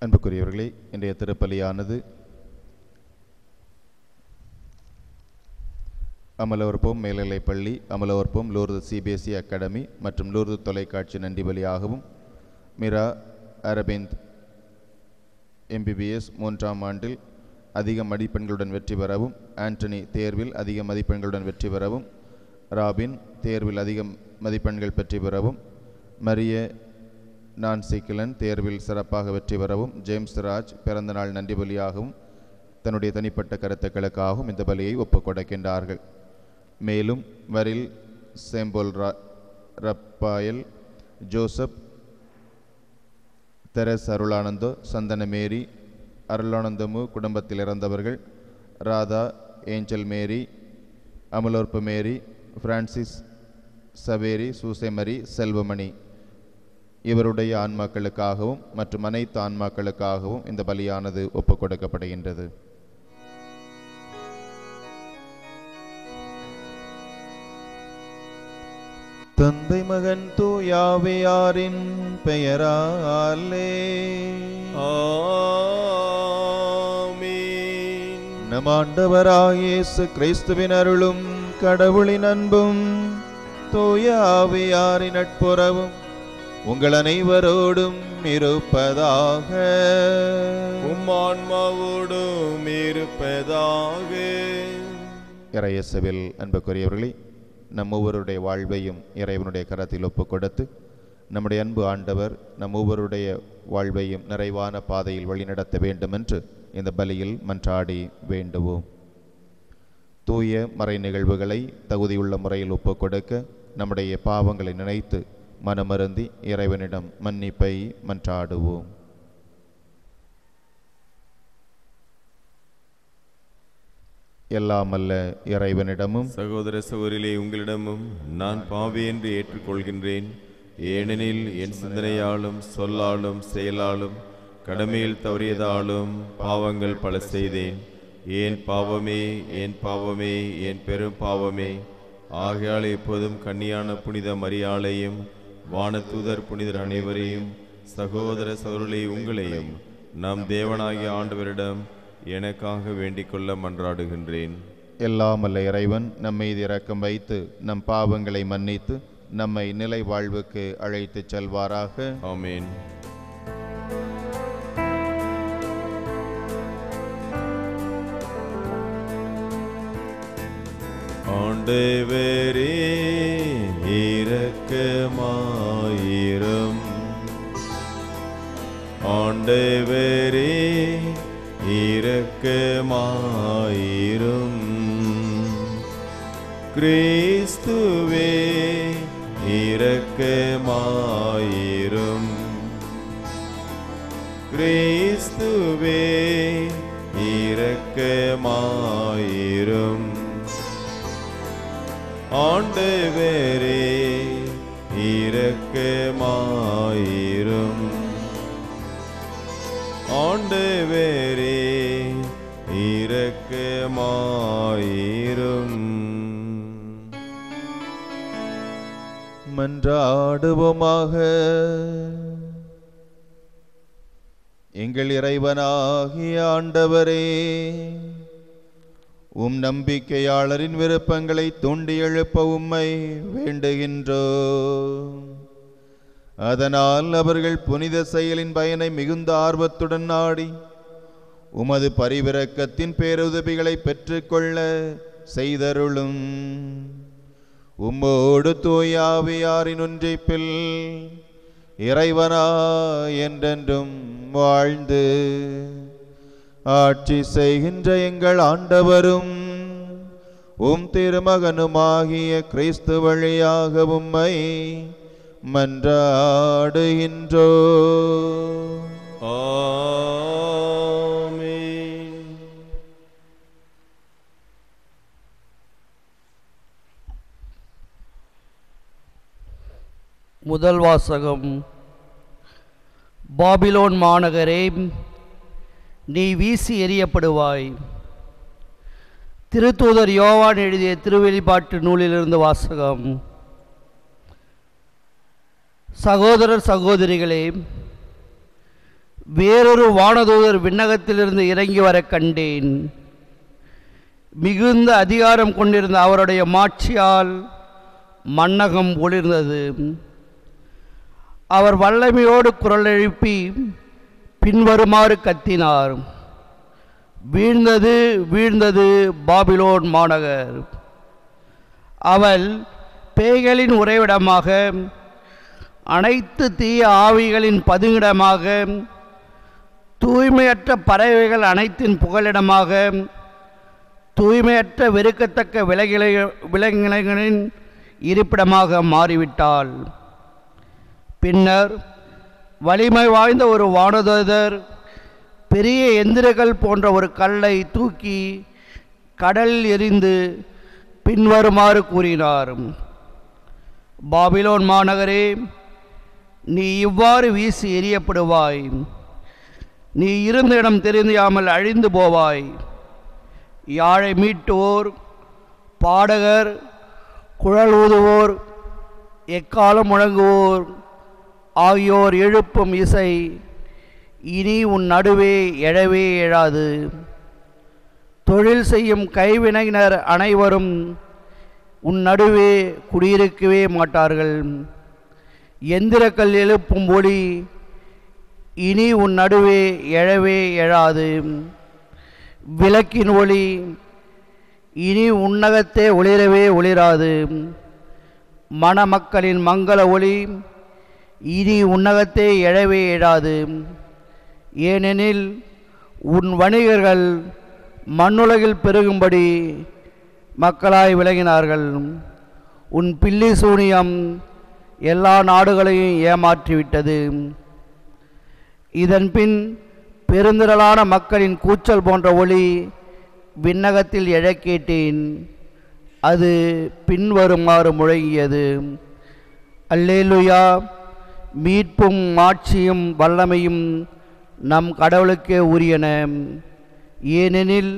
அன்புக்குரியவர்களே, இன்றைய திருப்பலியானது அமலவர்போம் மேல்நிலைப்பள்ளி, அமலவர்போம் லூர்து சிபிஎஸ்இ அகாடமி மற்றும் லூர்து தொலைக்காட்சி நன்றி பலியாகவும், மிரா அரபிந்த் எம்பிபிஎஸ் 3ஆம் ஆண்டில் அதிக மதிப்பெண்களுடன் வெற்றி பெறவும், ஆண்டனி தேர்வில் அதிக மதிப்பெண்களுடன் வெற்றி பெறவும், ராபின் தேர்வில் அதிக மதிப்பெண்கள் பெற்றி பெறவும், மரிய நான்சிகிலன் தேர்வில் சிறப்பாக வெற்றி பெறவும், ஜேம்ஸ் ராஜ் பிறந்தநாள் நன்றி பலியாகவும் தன்னுடைய தனிப்பட்ட கருத்துக்களுக்காகவும் இந்த பலியை ஒப்புக்கொடுக்கின்றார்கள். மேலும் வரில் சேம்போல் ரப்பாயல், ஜோசப், தெரஸ் அருளானந்தோ, சந்தன மேரி, அருளானந்தமு குடும்பத்தில் இறந்தவர்கள், ராதா, ஏஞ்சல் மேரி, அமலோற்பு மேரி, பிரான்சிஸ் சவேரி, சூசேமரி, செல்வமணி இவருடைய ஆன்மாக்களுக்காகவும் மற்றும் அனைத்து ஆன்மாக்களுக்காகவும் இந்த பலியானது ஒப்புக்கொடுக்கப்படுகின்றது. தந்தை மகன் தூயாவியாரின் பெயராலே ஆமென். நம் ஆண்டவராகிய இயேசு கிறிஸ்துவின் அருளும் கடவுளின் அன்பும் தூயாவியாரின் நட்புறவும் உங்கள் அனைவரோடும் இருப்பதாக. ஆன்மாவோடும் இருப்பதாக. இறையேசுவில் அன்புக்குரியவர்களே, நம் ஒவ்வொருடைய வாழ்வையும் இறைவனுடைய கரத்தில் ஒப்புக்கொடுத்து நம்முடைய அன்பு ஆண்டவர் நம் ஒவ்வொருடைய வாழ்வையும் நிறைவான பாதையில் வழிநடத்த வேண்டும் என்று இந்த பலியில் மன்றாடி வேண்டுவோம். தூய மறை நிகழ்வுகளை தகுதியுள்ள முறையில் ஒப்புக்கொடுக்க நம்முடைய பாவங்களை நினைத்து மனமருந்தி இறைவனிடம் மன்னிப்பை மன்றாடுவோம். எல்லாமல்ல இறைவனிடமும் சகோதர சகோதரிலே உங்களிடமும் நான் பாவி என்று ஏற்றுக்கொள்கின்றேன். ஏனெனில் என் சிந்தனையாலும் சொல்லாலும் செயலாலும் கடமையில் தவறியதாலும் பாவங்கள் பல செய்தேன். ஏன் பாவமே, என் பாவமே, என் பெரும் பாவமே. ஆகையால் எப்போதும் கன்னியான புனித மரியாளையும் வானதூதர் புனிதர் அனைவரையும் சகோதர சகோதரி உங்களையும் நம் தேவனாகிய ஆண்டவரிடம் எனக்காக வேண்டிக் கொள்ள மன்றாடுகின்றேன். எல்லாமல்ல இறைவன் நம் மீது இரக்கம் வைத்து நம் பாவங்களை மன்னித்து நம்மை நிலை வாழ்வுக்கு அழைத்து செல்வாராக. ஆமென். ஆண்டவரே இரக்கமாயிரும். ஆண்டவரே இரக்கமாயிரும். கிறிஸ்துவே இரக்கமாயிரும். கிறிஸ்துவே இரக்கமாயிரும். ஆண்டவரே இரக்கமாயிரும். ஆண்டவரே இரக்கமாயிரும். மன்றாடுவோமாக. எங்கள் இறைவனாகிய ஆண்டவரே, உம் நம்பிக்கையாளரின் விருப்பங்களை தூண்டி எழுப்ப உம்மை வேண்டுகின்றோம். அதனால் அவர்கள் புனித செயலின் பயனை மிகுந்த ஆர்வத்துடன் நாடி உமது பரிவிரக்கத்தின் பேருதவிகளை பெற்றுக்கொள்ள செய்தருளும். உம்மோடு தூயாவியாரின் ஒன்றிப்பில் இறைவனா என்றென்றும் வாழ்ந்து ஆட்சி செய்கின்ற எங்கள் ஆண்டவரும் உம் திருமகனுமாகிய கிறிஸ்து வழியாக உம்மை மன்றாடுகின்றோ. ஆமென். முதல் வாசகம். பாபிலோன் மாநகரே, நீ வீசி எறியப்படுவாய். திருத்தூதர் யோவான் எழுதிய திருவெளிப்பாட்டு நூலிலிருந்து வாசகம். சகோதரர் சகோதரிகளே, வேறொரு வானதூதர் விண்ணகத்திலிருந்து இறங்கி வர கண்டேன். மிகுந்த அதிகாரம் கொண்டிருந்த அவருடைய மாட்சியால் மண்ணகம் ஒளிர்ந்தது. அவர் வல்லமையோடு குரல் எழுப்பி பின்வருமாறு கத்தினார்: வீழ்ந்தது, வீழ்ந்தது பாபிலோன் மாநகர்! அவள் பேய்களின் உறைவிடமாக, அனைத்து தீய ஆவிகளின் பதுங்கிடமாக, தூய்மையற்ற பறவைகள் அனைத்தின் புகலிடமாக, தூய்மையற்ற வெறுக்கத்தக்க விலங்கினங்களின் இருப்பிடமாக மாறிவிட்டாள். பின்னர் வலிமை வாய்ந்த ஒரு வானதூதர் பெரிய எந்திரங்கள் போன்ற ஒரு கல்லை தூக்கி கடலில் எறிந்து பின்வருமாறு கூறினார்: பாபிலோன் மாநகரே, நீ இவ்வாறு வீசி எறியப்படுவாய். நீ இருந்த இடம் தெரியாமல் அழிந்து போவாய். யாழை மீட்டுவோர், பாடகர், குழல் ஊதுவோர், எக்காலம் முழங்குவோர் ஆகியோர் எழுப்பும் இசை இனி உன் நடுவே எழவே எழாது. தொழில் செய்யும் கைவினைஞர் அனைவரும் உன் நடுவே குடியிருக்கவே மாட்டார்கள். எந்திரக்கல் எழுப்பும் ஒளி இனி உன் நடுவே எழவே எழாது. விளக்கின் ஒளி இனி உன்னகத்தே ஒளிரவே ஒளிராது. மணமக்களின் மங்கள ஒளி இனி உன்னகத்தே எழவே எழாது. ஏனெனில் உன் வணிகர்கள் மண்ணுலகில் பெருகும்படி மக்களாய் விளங்கினார்கள். உன் பில்லி சூனியம் எல்லா நாடுகளையும் ஏமாற்றிவிட்டது. இதன்பின் பெருந்திரளான மக்களின் கூச்சல் போன்ற ஒளி விண்ணகத்தில் எழக் கேட்டேன். அது பின்வருமாறு முழங்கியது: அல்லேலூயா! மீட்பும் மாட்சியும் வல்லமையும் நம் கடவுளுக்கே உரியன. ஏனெனில்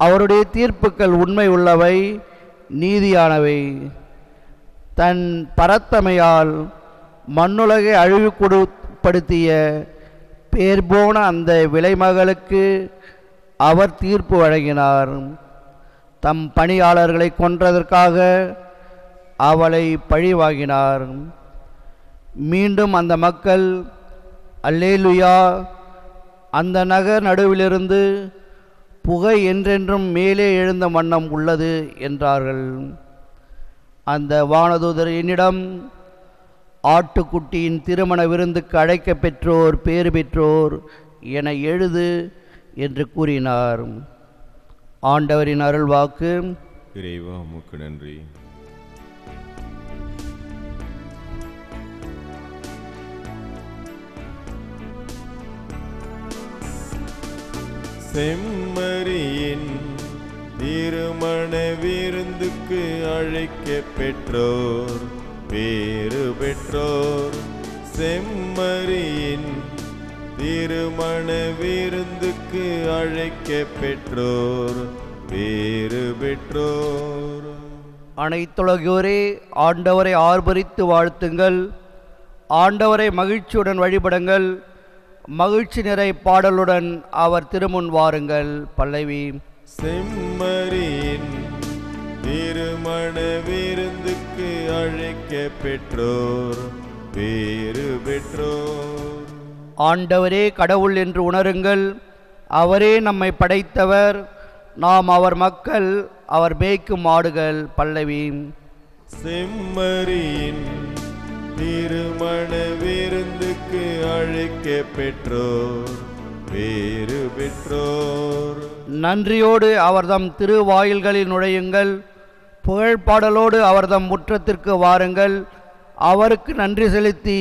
அவருடைய தீர்ப்புக்கள் உண்மை உள்ளவை, நீதியானவை. தன் பரத்தமையால் மண்ணுலகை அழிவுக்குட்படுத்திய பேர்போன அந்த விலைமகளுக்கு அவர் தீர்ப்பு வழங்கினார். தம் பணியாளர்களை கொன்றதற்காக அவளை பழிவாங்கினார். மீண்டும் அந்த மக்கள் அல்லேலூயா, அந்த நகர் நடுவிலிருந்து புகை என்றென்றும் மேலே எழுந்த வண்ணம் உள்ளது என்றார்கள். அந்த வானதூதர் என்னிடம், ஆட்டுக்குட்டியின் திருமண விருந்துக்கு அழைக்க பெற்றோர் பேறு பெற்றோர் என எழுது என்று கூறினார். ஆண்டவரின் அருள்வாக்கு. இறைவா, உமக்கு நன்றி. செம்மறியின் திருமண விருந்துக்கு அழைக்க பெற்றோர் பேறு பெற்றோர். செம்மறியின் திருமண விருந்துக்கு அழைக்க பெற்றோர் பேறு பெற்றோர். அனைத்துலகோரே ஆண்டவரை ஆர்ப்பரித்து வாழ்த்துங்கள். ஆண்டவரை மகிழ்ச்சியுடன் வழிபடுங்கள். மகிழ்ச்சி நிறை பாடலுடன் அவர் திருமுன் வாருங்கள். பல்லவி. செம்மறியின் திருமண விருந்துக்கு அழைக்க பெற்றோர் பேறு பெற்றோர். ஆண்டவரே கடவுள் என்று உணருங்கள். அவரே நம்மை படைத்தவர். நாம் அவர் மக்கள், அவர் மேய்க்கும் ஆடுகள். பல்லவி. செம்மறியின் திருமண விருந்துக்கு அழைக்க பெற்றோர் பேறு பெற்றோர். நன்றியோடு அவர்தம் திருவாயில்களில் நுழையுங்கள். புகழ்பாடலோடு அவர்தம் முற்றத்திற்கு வாருங்கள். அவருக்கு நன்றி செலுத்தி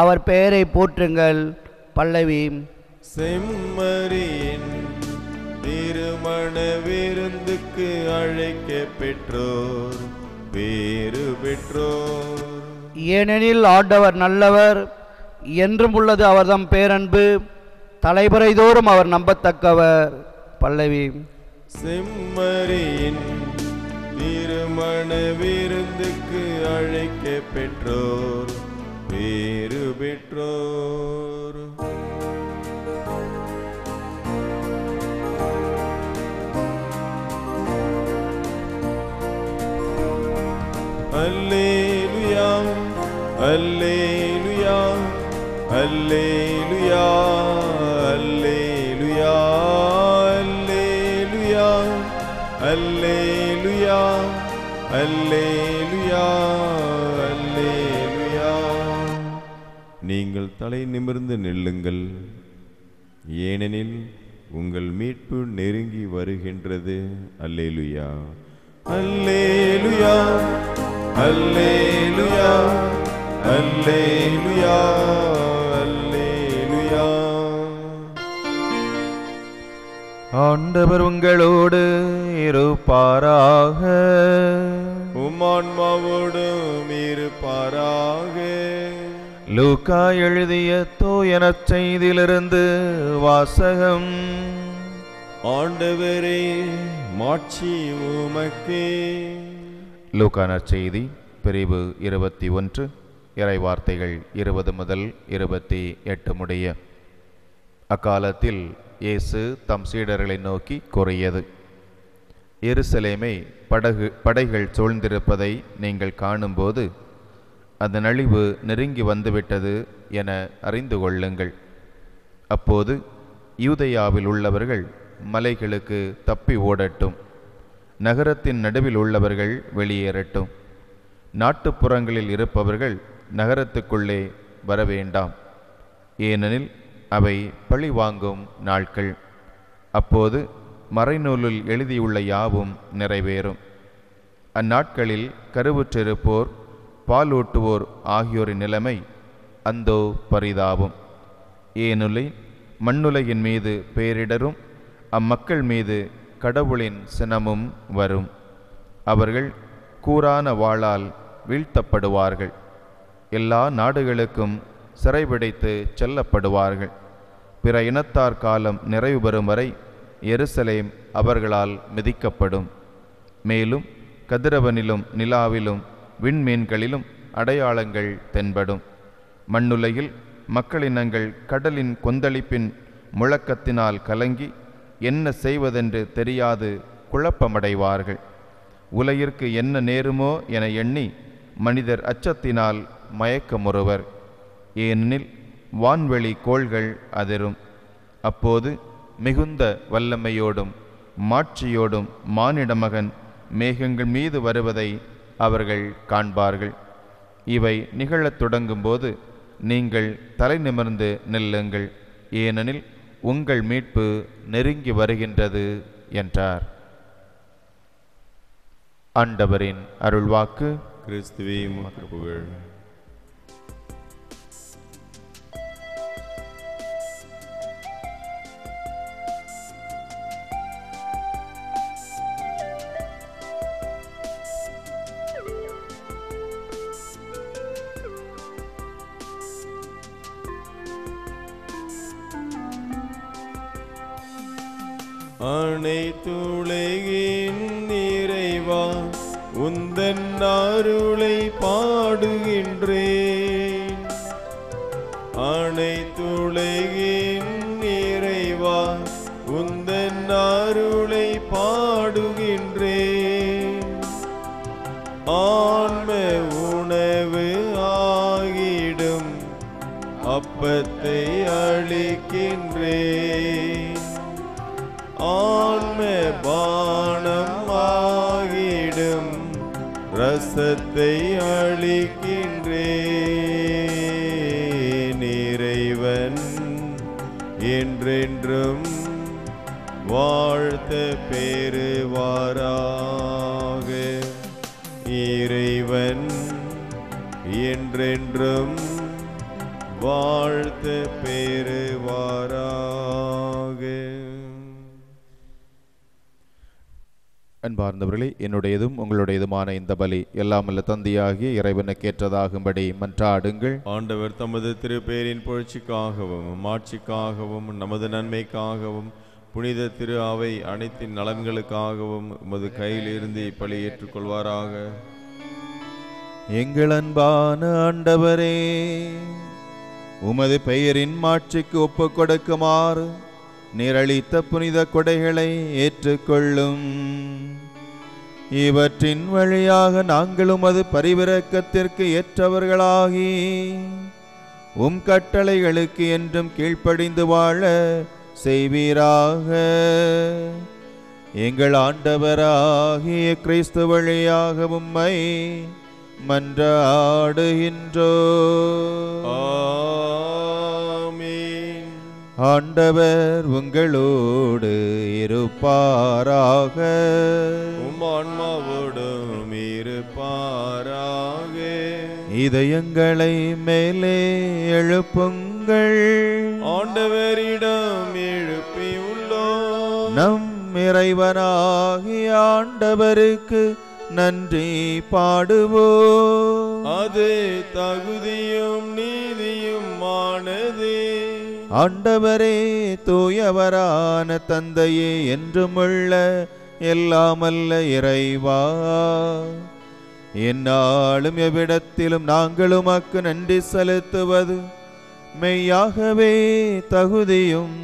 அவர் பெயரை போற்றுங்கள். பல்லவி. செம்மறியின் திருமண விருந்துக்கு அழைக்க பெற்றோர் பேறு பெற்றோர். ஏனெனில் ஆண்டவர் நல்லவர், என்றும் உள்ளது அவர்தம் பேரன்பு. தலைமுறை தோறும் அவர் நம்பத்தக்கவர். பல்லவி. செம்மறியின் திருமண விருந்துக்கு அழைக்க பெற்றோர் பேறு பெற்றோர். அல்லேலுயா அல்லேலுயா. நீங்கள் தலை நிமிர்ந்து நில்லுங்கள், ஏனெனில் உங்கள் மீட்பு நெருங்கி வருகின்றது. அல்லேலுயா அல்லேலுயா அல்லேலுயா அல்லேலுயா அல்லேலுயா. ஆண்டவர் உங்களோடு இருப்பாராக. உம்மான்மாவோடும் இருப்பாராக. லூக்கா எழுதிய தூய நற்செய்தியிலிருந்து வாசகம். ஆண்டவரே, மாட்சி உமக்கே. லூக்கா நற்செய்தி பிரிவு 21, இறைவார்த்தைகள் 20 முதல் 28 முடிய. அக்காலத்தில் இயேசு தம் சீடர்களை நோக்கி கூறியது: எருசலேமை படைகள் சூழ்ந்திருப்பதை நீங்கள் காணும்போது அதன் அழிவு நெருங்கி வந்துவிட்டது என அறிந்து கொள்ளுங்கள். அப்போது யூதேயாவில் உள்ளவர்கள் மலைகளுக்கு தப்பி ஓடட்டும், நகரத்தின் நடுவில் உள்ளவர்கள் வெளியேறட்டும். நாட்டுப்புறங்களில் இருப்பவர்கள் நகரத்துக்குள்ளே வரவேண்டாம், ஏனெனில் அவை பழி வாங்கும் நாட்கள். அப்போது மறைநூலில் எழுதியுள்ள யாவும் நிறைவேறும். அந்நாட்களில் கருவுற்றிருப்போர், பாலூட்டுவோர் ஆகியோரின் நிலைமை அந்தோ பரிதாபம். ஏனெனில் மண்ணுலகின் மீது பேரிடரும் அம்மக்கள் மீது கடவுளின் சினமும் வரும். அவர்கள் கூரான வாளால் வீழ்த்தப்படுவார்கள். எல்லா நாடுகளுக்கும் சிறைபிடித்து செல்லப்படுவார்கள். பிற இனத்தார் காலம் நிறைவு பெறும் வரை எருசலேம் அவர்களால் மிதிக்கப்படும். மேலும் கதிரவனிலும் நிலாவிலும் விண்மீன்களிலும் அடையாளங்கள் தென்படும். மண்ணுலகில் மக்களினங்கள் கடலின் கொந்தளிப்பின் முழக்கத்தினால் கலங்கி என்ன செய்வதென்று தெரியாது குழப்பமடைவார்கள். உலகிற்கு என்ன நேருமோ என எண்ணி மனிதர் அச்சத்தினால் மயக்கமுறுவர். ஏனெனில் வான்வெளி கோள்கள் அதிரும். அப்போது மிகுந்த வல்லமையோடும் மாட்சியோடும் மானிட மகன் மேகங்கள் மீது வருவதை அவர்கள் காண்பார்கள். இவை நிகழத் தொடங்கும்போது நீங்கள் தலை நிமிர்ந்து நில்லுங்கள், ஏனெனில் உங்கள் மீட்பு நெருங்கி வருகின்றது என்றார். ஆண்டவரின் அருள்வாக்கு. கிறிஸ்துவே உமக்கு புகழ். அனைத்துலகின் நிறைவா, உந்தன் அருளை பாடுகின்றேன். அனைத்துலகின் நிறைவா, உந்தன் அருளை பாடுகின்றேன். ஆன்ம உணவு ஆகிடும் அப்பத்தை அளிக்கின்றேன். ஆன்ம பானம் ஆகிடும் ரசத்தை அளிக்கின்றேன். இறைவன் என்றென்றும் வாழ்த்த பெறுவாராக. இறைவன் என்றென்றும் வாழ்த்த பெறுவாராக. அன்பார்ந்தவர்களே, என்னுடையதும் உங்களுடையதுமான இந்த பலி எல்லாமல்ல தந்தையாகிய இறைவனுக்கேற்றதாகும்படி மன்றாடுங்கள். ஆண்டவர் தமது திருப்பேரின் புகழ்ச்சிக்காகவும் மாட்சிக்காகவும் நமது நன்மைக்காகவும் புனித திரு அவை அனைத்தின் நலன்களுக்காகவும் உமது கையில் இருந்து இப்பலி ஏற்றுக்கொள்வாராக. எங்கள் அன்பான ஆண்டவரே, உமது பெயரின் மாட்சிக்கு ஒப்புக் கொடுக்குமாறு நீரளித்த புனித கொடைகளை ஏற்றுக்கொள்ளும். இவற்றின் வழியாக நாங்கள் உமது பரிவிரக்கத்திற்கு ஏற்றவர்களாகி உம் கட்டளைகளுக்கு என்றும் கீழ்ப்படிந்து வாழ செய்வீராக. எங்கள் ஆண்டவராகிய கிறிஸ்து வழியாக உம்மை மன்றாடுகின்றோம். ஆமென். ஆண்டவர் உங்களோடு இருப்பாராக. உம் ஆன்மாவோடும் இருப்பாராக. இதயங்களை மேலே எழுப்புங்கள். ஆண்டவரிடம் எழுப்பியுள்ளோம். நம் இறைவனாகிய ஆண்டவருக்கு நன்றி பாடுவோம். அது தகுதியும் நீதியுமானது. ஆண்டவரே, தூயவரான தந்தையே, என்றுமுள்ள எல்லாமல்ல இறைவா, எந்நாளும் எவ்விடத்திலும் நாங்கள் உமக்கு நன்றி செலுத்துவது மெய்யாகவே தகுதியும்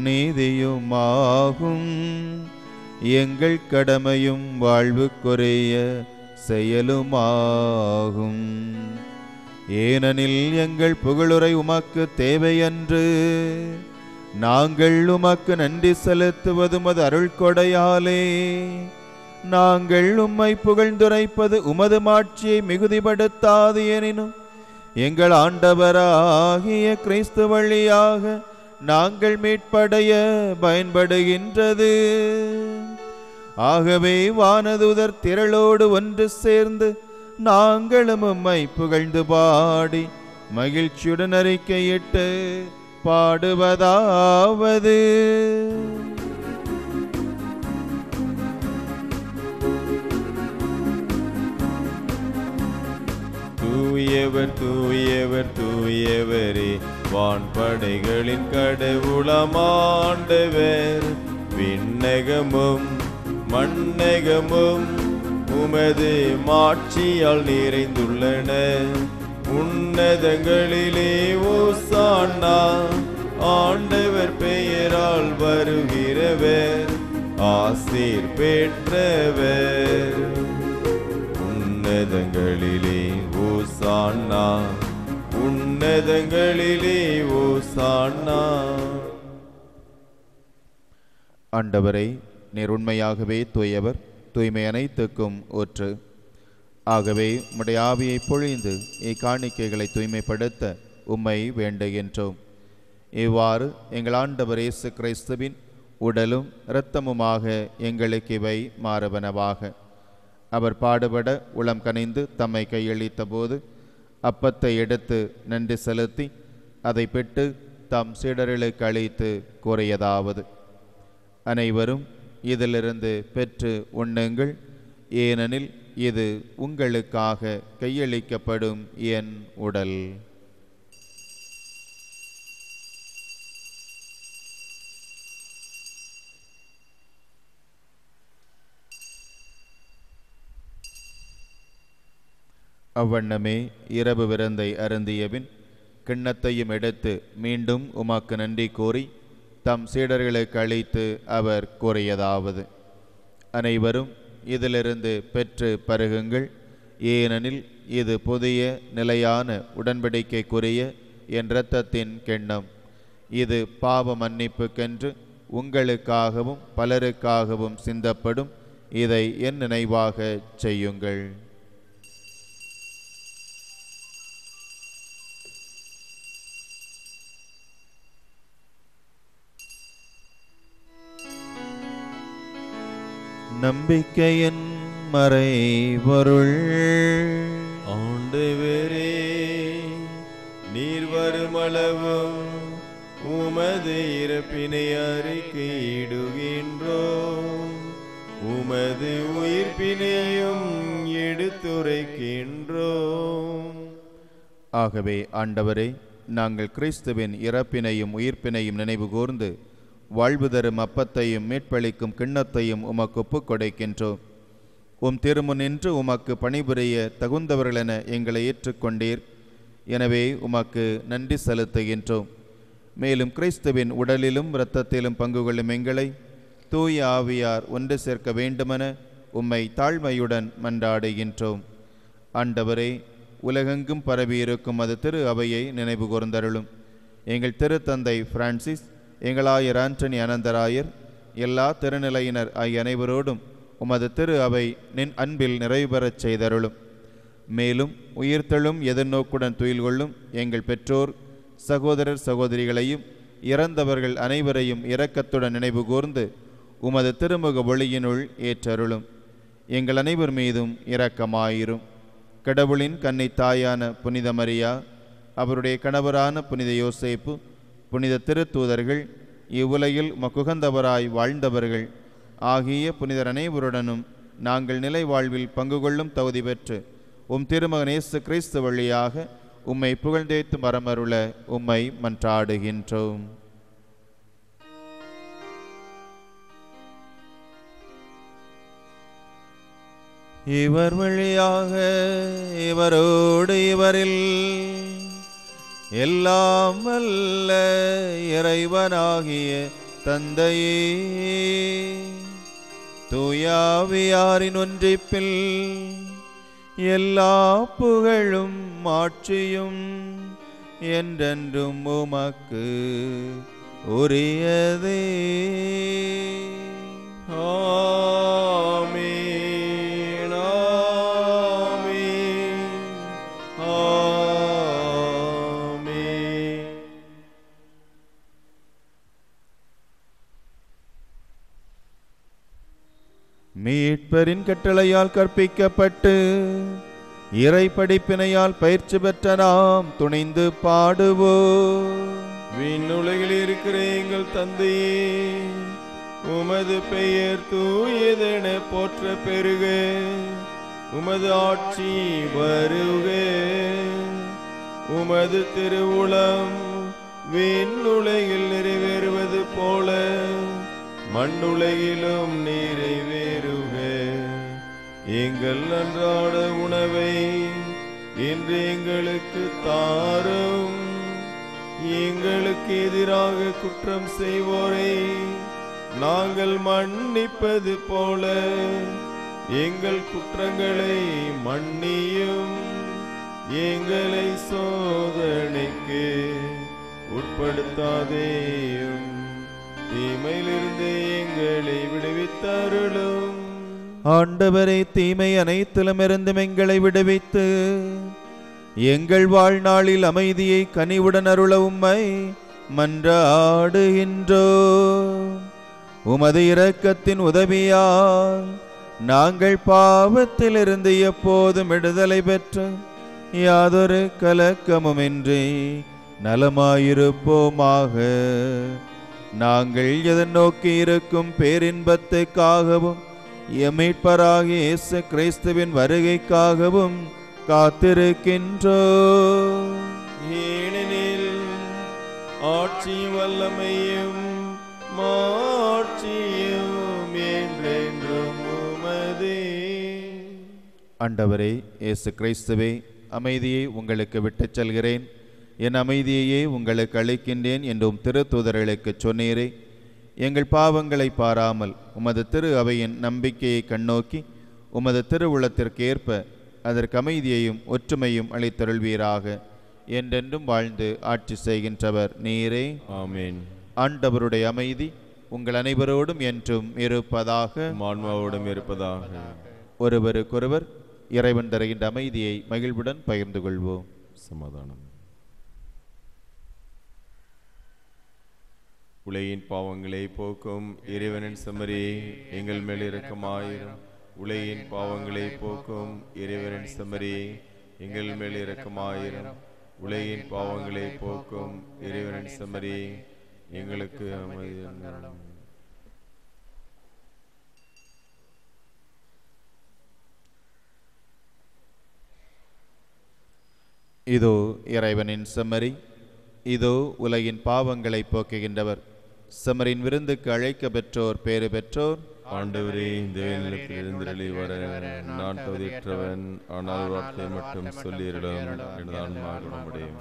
நீதியுமாகும். எங்கள் கடமையும் வாழ்வுக்குரிய செயலுமாகும். ஏனெனில் எங்கள் புகழுரை உமக்கு தேவையன்று. நாங்கள் உமக்கு நன்றி செலுத்துவது உமது அருள் கொடையாலே. நாங்கள் உம்மை புகழ்ந்துரைப்பது உமது மாட்சியை மிகுதிப்படுத்தாது. எனினும் எங்கள் ஆண்டவராகிய கிறிஸ்து வழியாக நாங்கள் மீட்படைய பயன்படுகின்றது. ஆகவே வானதூதர் திரளோடு ஒன்று சேர்ந்து நாங்களும் உம்மை புகழ்ந்து பாடி மகிழ்ச்சியுடன் அறிக்கையிட்டு பாடுவதாவது: தூயவர் தூயவர் தூயவரே, வான்படைகளின் கடவுளமாண்டவர். விண்ணகமும் மண்ணகமும் உமது மாட்சியால் நிறைந்துள்ளன. உன்னதங்களிலே ஓசானா. ஆண்டவர் பெயரால் வருகிறவர் ஆசீர் பெற்றவர். உன்னதங்களிலே ஓசானா. உன்னதங்களிலே ஓசானா. ஆண்டவரை, நீர் உண்மையாகவே தூயவர், தூய்மை அனைத்துக்கும் ஒற்று. ஆகவே உம்முடைய ஆவியை பொழிந்து இக்காணிக்கைகளை தூய்மைப்படுத்த உம்மை வேண்டுகின்றோம். இவ்வாறு எங்கள் ஆண்டவர் இயேசு கிறிஸ்துவின் உடலும் இரத்தமுமாக எங்களுக்கு இவை மாறுவனவாக. அவர் பாடுபட உளம் கனிந்து தம்மை கையளித்த போது அப்பத்தை எடுத்து நன்றி செலுத்தி அதை பெற்று தம் சீடர்களுக்கு அளித்து கூறியதாவது: அனைவரும் இதிலிருந்து பெற்று உண்ணுங்கள். ஏனெனில் இது உங்களுக்காக கையளிக்கப்படும் என் உடல். அவ்வண்ணமே இரவு விருந்தை அருந்தியபின் கிண்ணத்தையும் எடுத்து மீண்டும் உமக்கு நன்றி கூறி தம் சீடர்களுக்கு அளித்து அவர் கூறியதாவது: அனைவரும் இதிலிருந்து பெற்று பருகுங்கள். ஏனெனில் இது புதிய நிலையான உடன்படிக்கைக்குரிய என் இரத்தத்தின் கிண்ணம். இது பாவ மன்னிப்புக்கென்று உங்களுக்காகவும் பலருக்காகவும் சிந்தப்படும். இதை என் நினைவாக செய்யுங்கள். நம்பிக்கையின் மறைபொருள். ஆண்டவரே, நீர் வருமளவும் உமது இறப்பினை அறிக்கையிடுகின்றோம். உமது உயிர்ப்பினையும் எடுத்துரைக்கின்றோம். ஆகவே ஆண்டவரே, நாங்கள் கிறிஸ்துவின் இறப்பினையும் உயிர்ப்பினையும் நினைவு கூர்ந்து வாழ்வு தரும் அப்பத்தையும் மீட்பளிக்கும் கிண்ணத்தையும் உமக்கு ஒப்புக் கொடுக்கின்றோம். உம் திருமுனின்று உமக்கு பணிபுரிய தகுந்தவர்களென எங்களை ஏற்றுக்கொண்டீர். எனவே உமக்கு நன்றி செலுத்துகின்றோம். மேலும் கிறிஸ்துவின் உடலிலும் இரத்தத்திலும் பங்கு கொள்ளும் எங்களை தூய ஆவியார் ஒன்று சேர்க்க வேண்டுமென உம்மை தாழ்மையுடன் மன்றாடுகின்றோம். ஆண்டவரே, உலகெங்கும் பரவியிருக்கும் அது திரு அவையை நினைவு கூர்ந்தருளும். எங்கள் திருத்தந்தை பிரான்சிஸ், எங்கள் ஆயர் ஆண்டனி அனந்தராயர், எல்லா திருநிலையினர் ஆகிய அனைவரோடும் உமது திரு அவை நின் அன்பில் நிறைவு பெறச் செய்தருளும். மேலும் உயிர்த்தெழும் எதிர்நோக்குடன் துயில் கொள்ளும் எங்கள் பெற்றோர் சகோதரர் சகோதரிகளையும் இறந்தவர்கள் அனைவரையும் இரக்கத்துடன் நினைவு கூர்ந்து உமது திருமுக ஒளியினுள் ஏற்றருளும். எங்கள் அனைவர் மீதும் இரக்கமாயிரும். கடவுளின் கன்னை தாயான புனித மரியா, அவருடைய கணவரான புனித யோசேப்பு, புனித திருத்தூதர்கள், இவ்வுலகில் மக்குகந்தவராய் வாழ்ந்தவர்கள் ஆகிய புனிதர் அனைவருடனும் நாங்கள் நிலை வாழ்வில் பங்கு கொள்ளும் தகுதி பெற்று உம் திருமகன் இயேசு கிறிஸ்து வழியாக உம்மை புகழ்ந்தேத்து மரமருள உம்மை மன்றாடுகின்றோம். இவர் வழியாக இவரோடு இவரில் எல்லாம் வல்ல இறைவனாகிய தந்தையே, தூயாவியாரின் ஒன்றிப்பில் எல்லா புகழும் ஆட்சியும் என்றென்றும் உமக்கு உரியதே. ஆமென். மீட்பரின் கட்டளையால் கற்பிக்கப்பட்டு இறை படிப்பினையால் பயிற்சி பெற்ற நாம் துணிந்து பாடுவோம். விண்ணுலகில் இருக்கிற எங்கள் தந்தையே, உமது பெயர் தூயதென போற்ற பெருக, உமது ஆட்சி வருக, உமது திருவுளம் விண்ணுலகில் நிறைவேறுவது போல மண்ணுலகிலும் நிறைவேறுக. எங்கள் அன்றாட உணவை இன்று எங்களுக்கு தாரும். எங்களுக்கு எதிராக குற்றம் செய்வோரை நாங்கள் மன்னிப்பது போல எங்கள் குற்றங்களை மன்னியும். எங்களை சோதனைக்கு உட்படுத்தாதேயும், தீமையிலிருந்து எங்களை விடுவித்தருளும். ஆண்டவரே, தீமை அனைத்திலும் இருந்தும் எங்களை விடுவித்து எங்கள் வாழ்நாளில் அமைதியை கனிவுடன் அருள உம்மை மன்றாடுகின்றோம். உமது இரக்கத்தின் உதவியால் நாங்கள் பாவத்திலிருந்து எப்போதும் விடுதலை பெற்று யாதொரு கலக்கமுமின்றி நலமாயிருப்போமாக. நாங்கள் எதிர்நோக்கி இருக்கும் பேரின்பத்துக்காகவும் மீட்பராகிய இயேசு கிறிஸ்துவின் வருகைக்காகவும் காத்திருக்கின்றோம். ஏனெனில் ஆட்சி வல்லமையும் மாட்சியும் என்றென்றும் உமதே. ஆண்டவரே இயேசு கிறிஸ்துவே, அமைதியை உங்களுக்கு விட்டுச் செல்கிறேன், என் அமைதியையே உங்களுக்கு அளிக்கின்றேன் என்றும் திருத்தூதர்களுக்கு சொன்னீரே. எங்கள் பாவங்களை பாராமல் உமது திரு அவையின் நம்பிக்கையை கண்ணோக்கி உமது திருவுளத்திற்கு ஏற்ப அதற்கு அமைதியையும் ஒற்றுமையும் அளித்தருள்வீராக. என்றென்றும் வாழ்ந்து ஆட்சி செய்கின்றவர் நீரே. ஆமென். ஆண்டவருடைய அமைதி உங்கள் அனைவரோடும் என்றும் இருப்பதாக. ஆன்மாவோடும் இருப்பதாக. ஒருவருக்கொருவர் இறைவன் தருகின்ற அமைதியை மகிழ்வுடன் பகிர்ந்து கொள்வோம். சமாதானம். உலகின் பாவங்களை போக்கும் இறைவனின் செம்மறி எங்கள் மேல் இரக்கமாயிரும். உலகின் பாவங்களை போக்கும் இறைவனின் செம்மறி எங்கள் மேல் இரக்கமாயிரும். உலகின் பாவங்களை போக்கும் இறைவனின் செம்மறி எங்களுக்கு அமைதி. இதோ இறைவனின் செம்மறி, இதோ உலகின் பாவங்களை போக்குகின்றவர். செம்மறின் விருந்துக்கு அழைக்க பெற்றோர் பேறு பெற்றோர். ஆண்டவரே, தேவனிடத்தில் எழுந்தருளி வர நான் தகுதியற்றவன், ஆனால் வார்த்தை மட்டும் சொல்லியிருடும் எனது ஆன்மா குணமடையும்.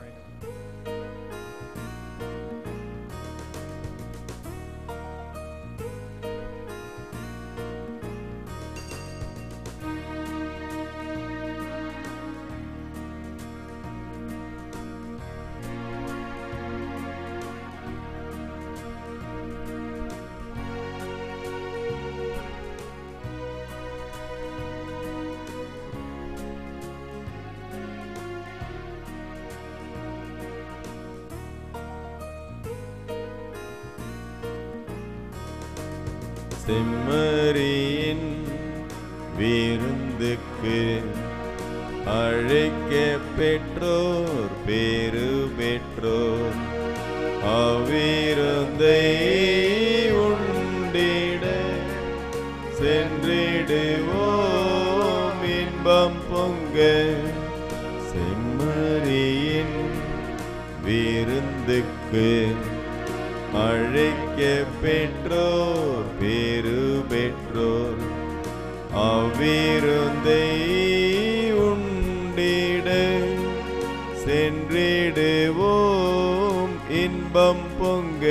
செம்மறியின் விருந்துக்கு அழைக்க பெற்றோர் பேரு பெற்றோர். அவ்விருந்தை உண்டிட சென்றிடுவோம் இன்பம் பொங்க. செம்மறியின் விருந்துக்கு அழைக்க பெற்றோர் பேரு பெற்றோர். அவ்விருந்தை உண்டிட சென்றிடுவோம் இன்பம் பொங்க.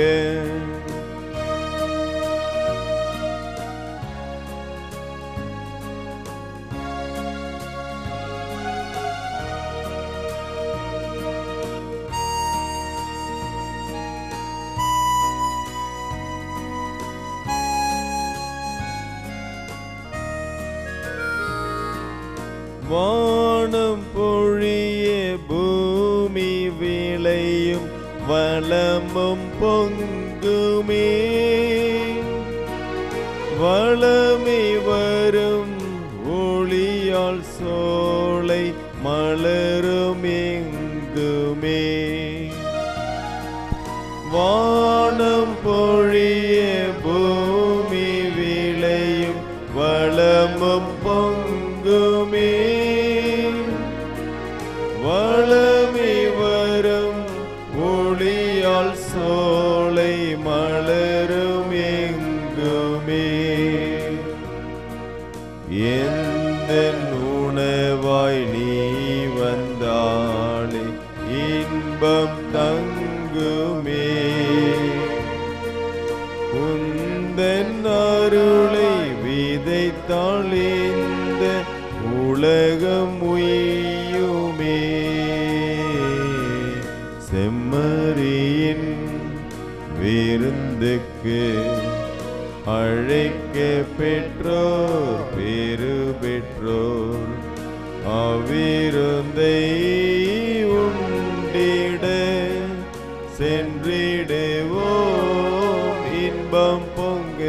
வானம் பொழிய பூமி விளையும் வளமும் பொங்குமே. வளமை வரும் ஒளியால் சோலை மலரும் எங்குமே. வானம் பொழிய பூமி விளையும் வளமும் பொங்குமே. வளமை வரும் ஒளியால் சோலை மலரும் எங்குமே. எந்த உணவாய் நீ வந்தாலே இன்பம் தங்குமே. உந்தன் அருளை விதைத்தால் இந்த உலகம் உய்யுமே. செம்மறியின் விருந்துக்கு அழைக்க பெற்றோர் பேரு பெற்றோர். அவ்விருந்தை உண்டிட சென்றிடுவோம் இன்பம் பொங்க.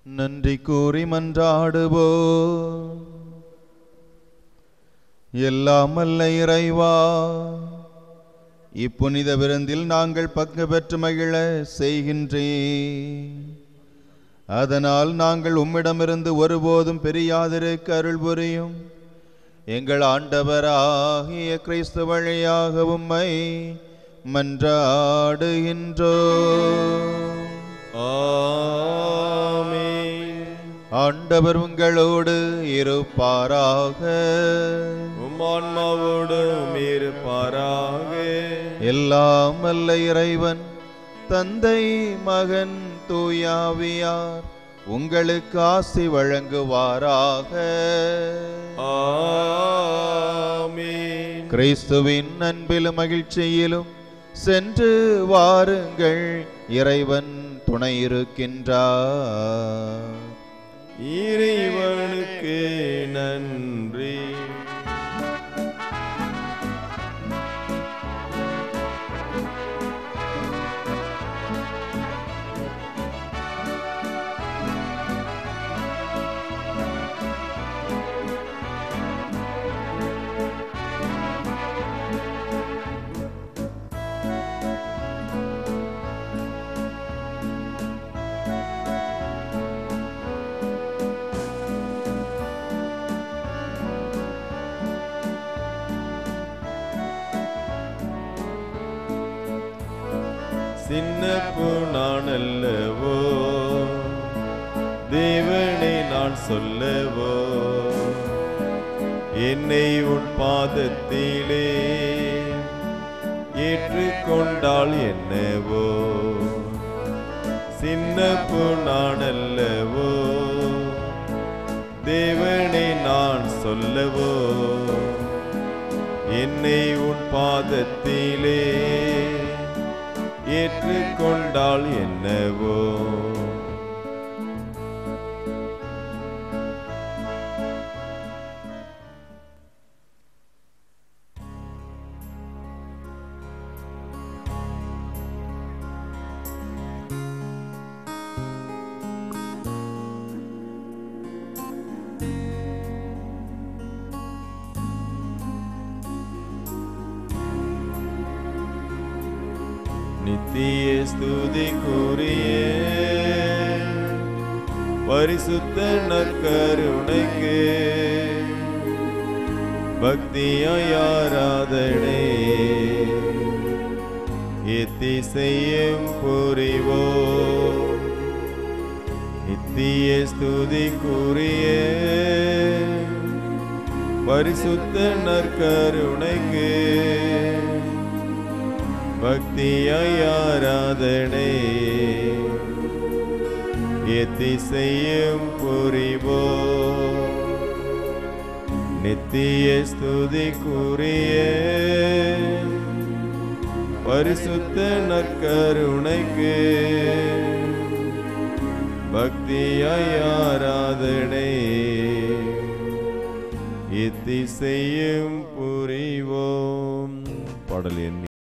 நன்றி கூறி மன்றாடுவோம். எல்லாம் வல்ல இறைவா, இப்புனித விருந்தில் நாங்கள் பங்கு பெற்று மகிழ செய்கின்றேன். அதனால் நாங்கள் உம்மிடமிருந்து ஒருபோதும் பிரியாதிருக்க அருள் புரியும். எங்கள் ஆண்டவராகிய கிறிஸ்து வழியாக உம்மை மன்றாடுகின்றோம். ஆண்டவர் உங்களோடு இருப்பாராக. உம்மான்மாவோடும் இருப்பாராக. எல்லாம் வல்ல இறைவன் தந்தை மகன் தூயாவியார் உங்களுக்கு ஆசி வழங்குவாராக. ஆமென். கிறிஸ்துவின் அன்பிலும் மகிழ்ச்சியிலும் சென்று வாருங்கள். இறைவன் துணை இருக்கின்றார். இறைவனுக்கு நன்றி. சின்ன நான் அல்லவோ, தேவனை நான் சொல்லவோ, என்னை உன் பாதத்திலே ஏற்றுக்கொண்டால் என்னவோ, சின்ன நான் அல்லவோ, தேவனை நான் சொல்லவோ, என்னை உன் பாதத்திலே ஏற்றுக்கொண்டால் என்னவோ. நித்திய ஸ்துதிக்குரிய பரிசுத்த நற்கருணைக்கு பக்தியாய் ஆராதனை எத்திசையும் புரிவோம். நித்திய ஸ்துதிக்குரிய பரிசுத்த நற்கருணைக்கு பக்தியாய் ஆராதனை எத்திசையும் புரிவோம். நித்திய ஸ்துதிக்குரிய பரிசுத்த நற்கருணைக்கு பக்தியாய் ஆராதனை எத்திசையும் புரிவோம். பாடல் எண்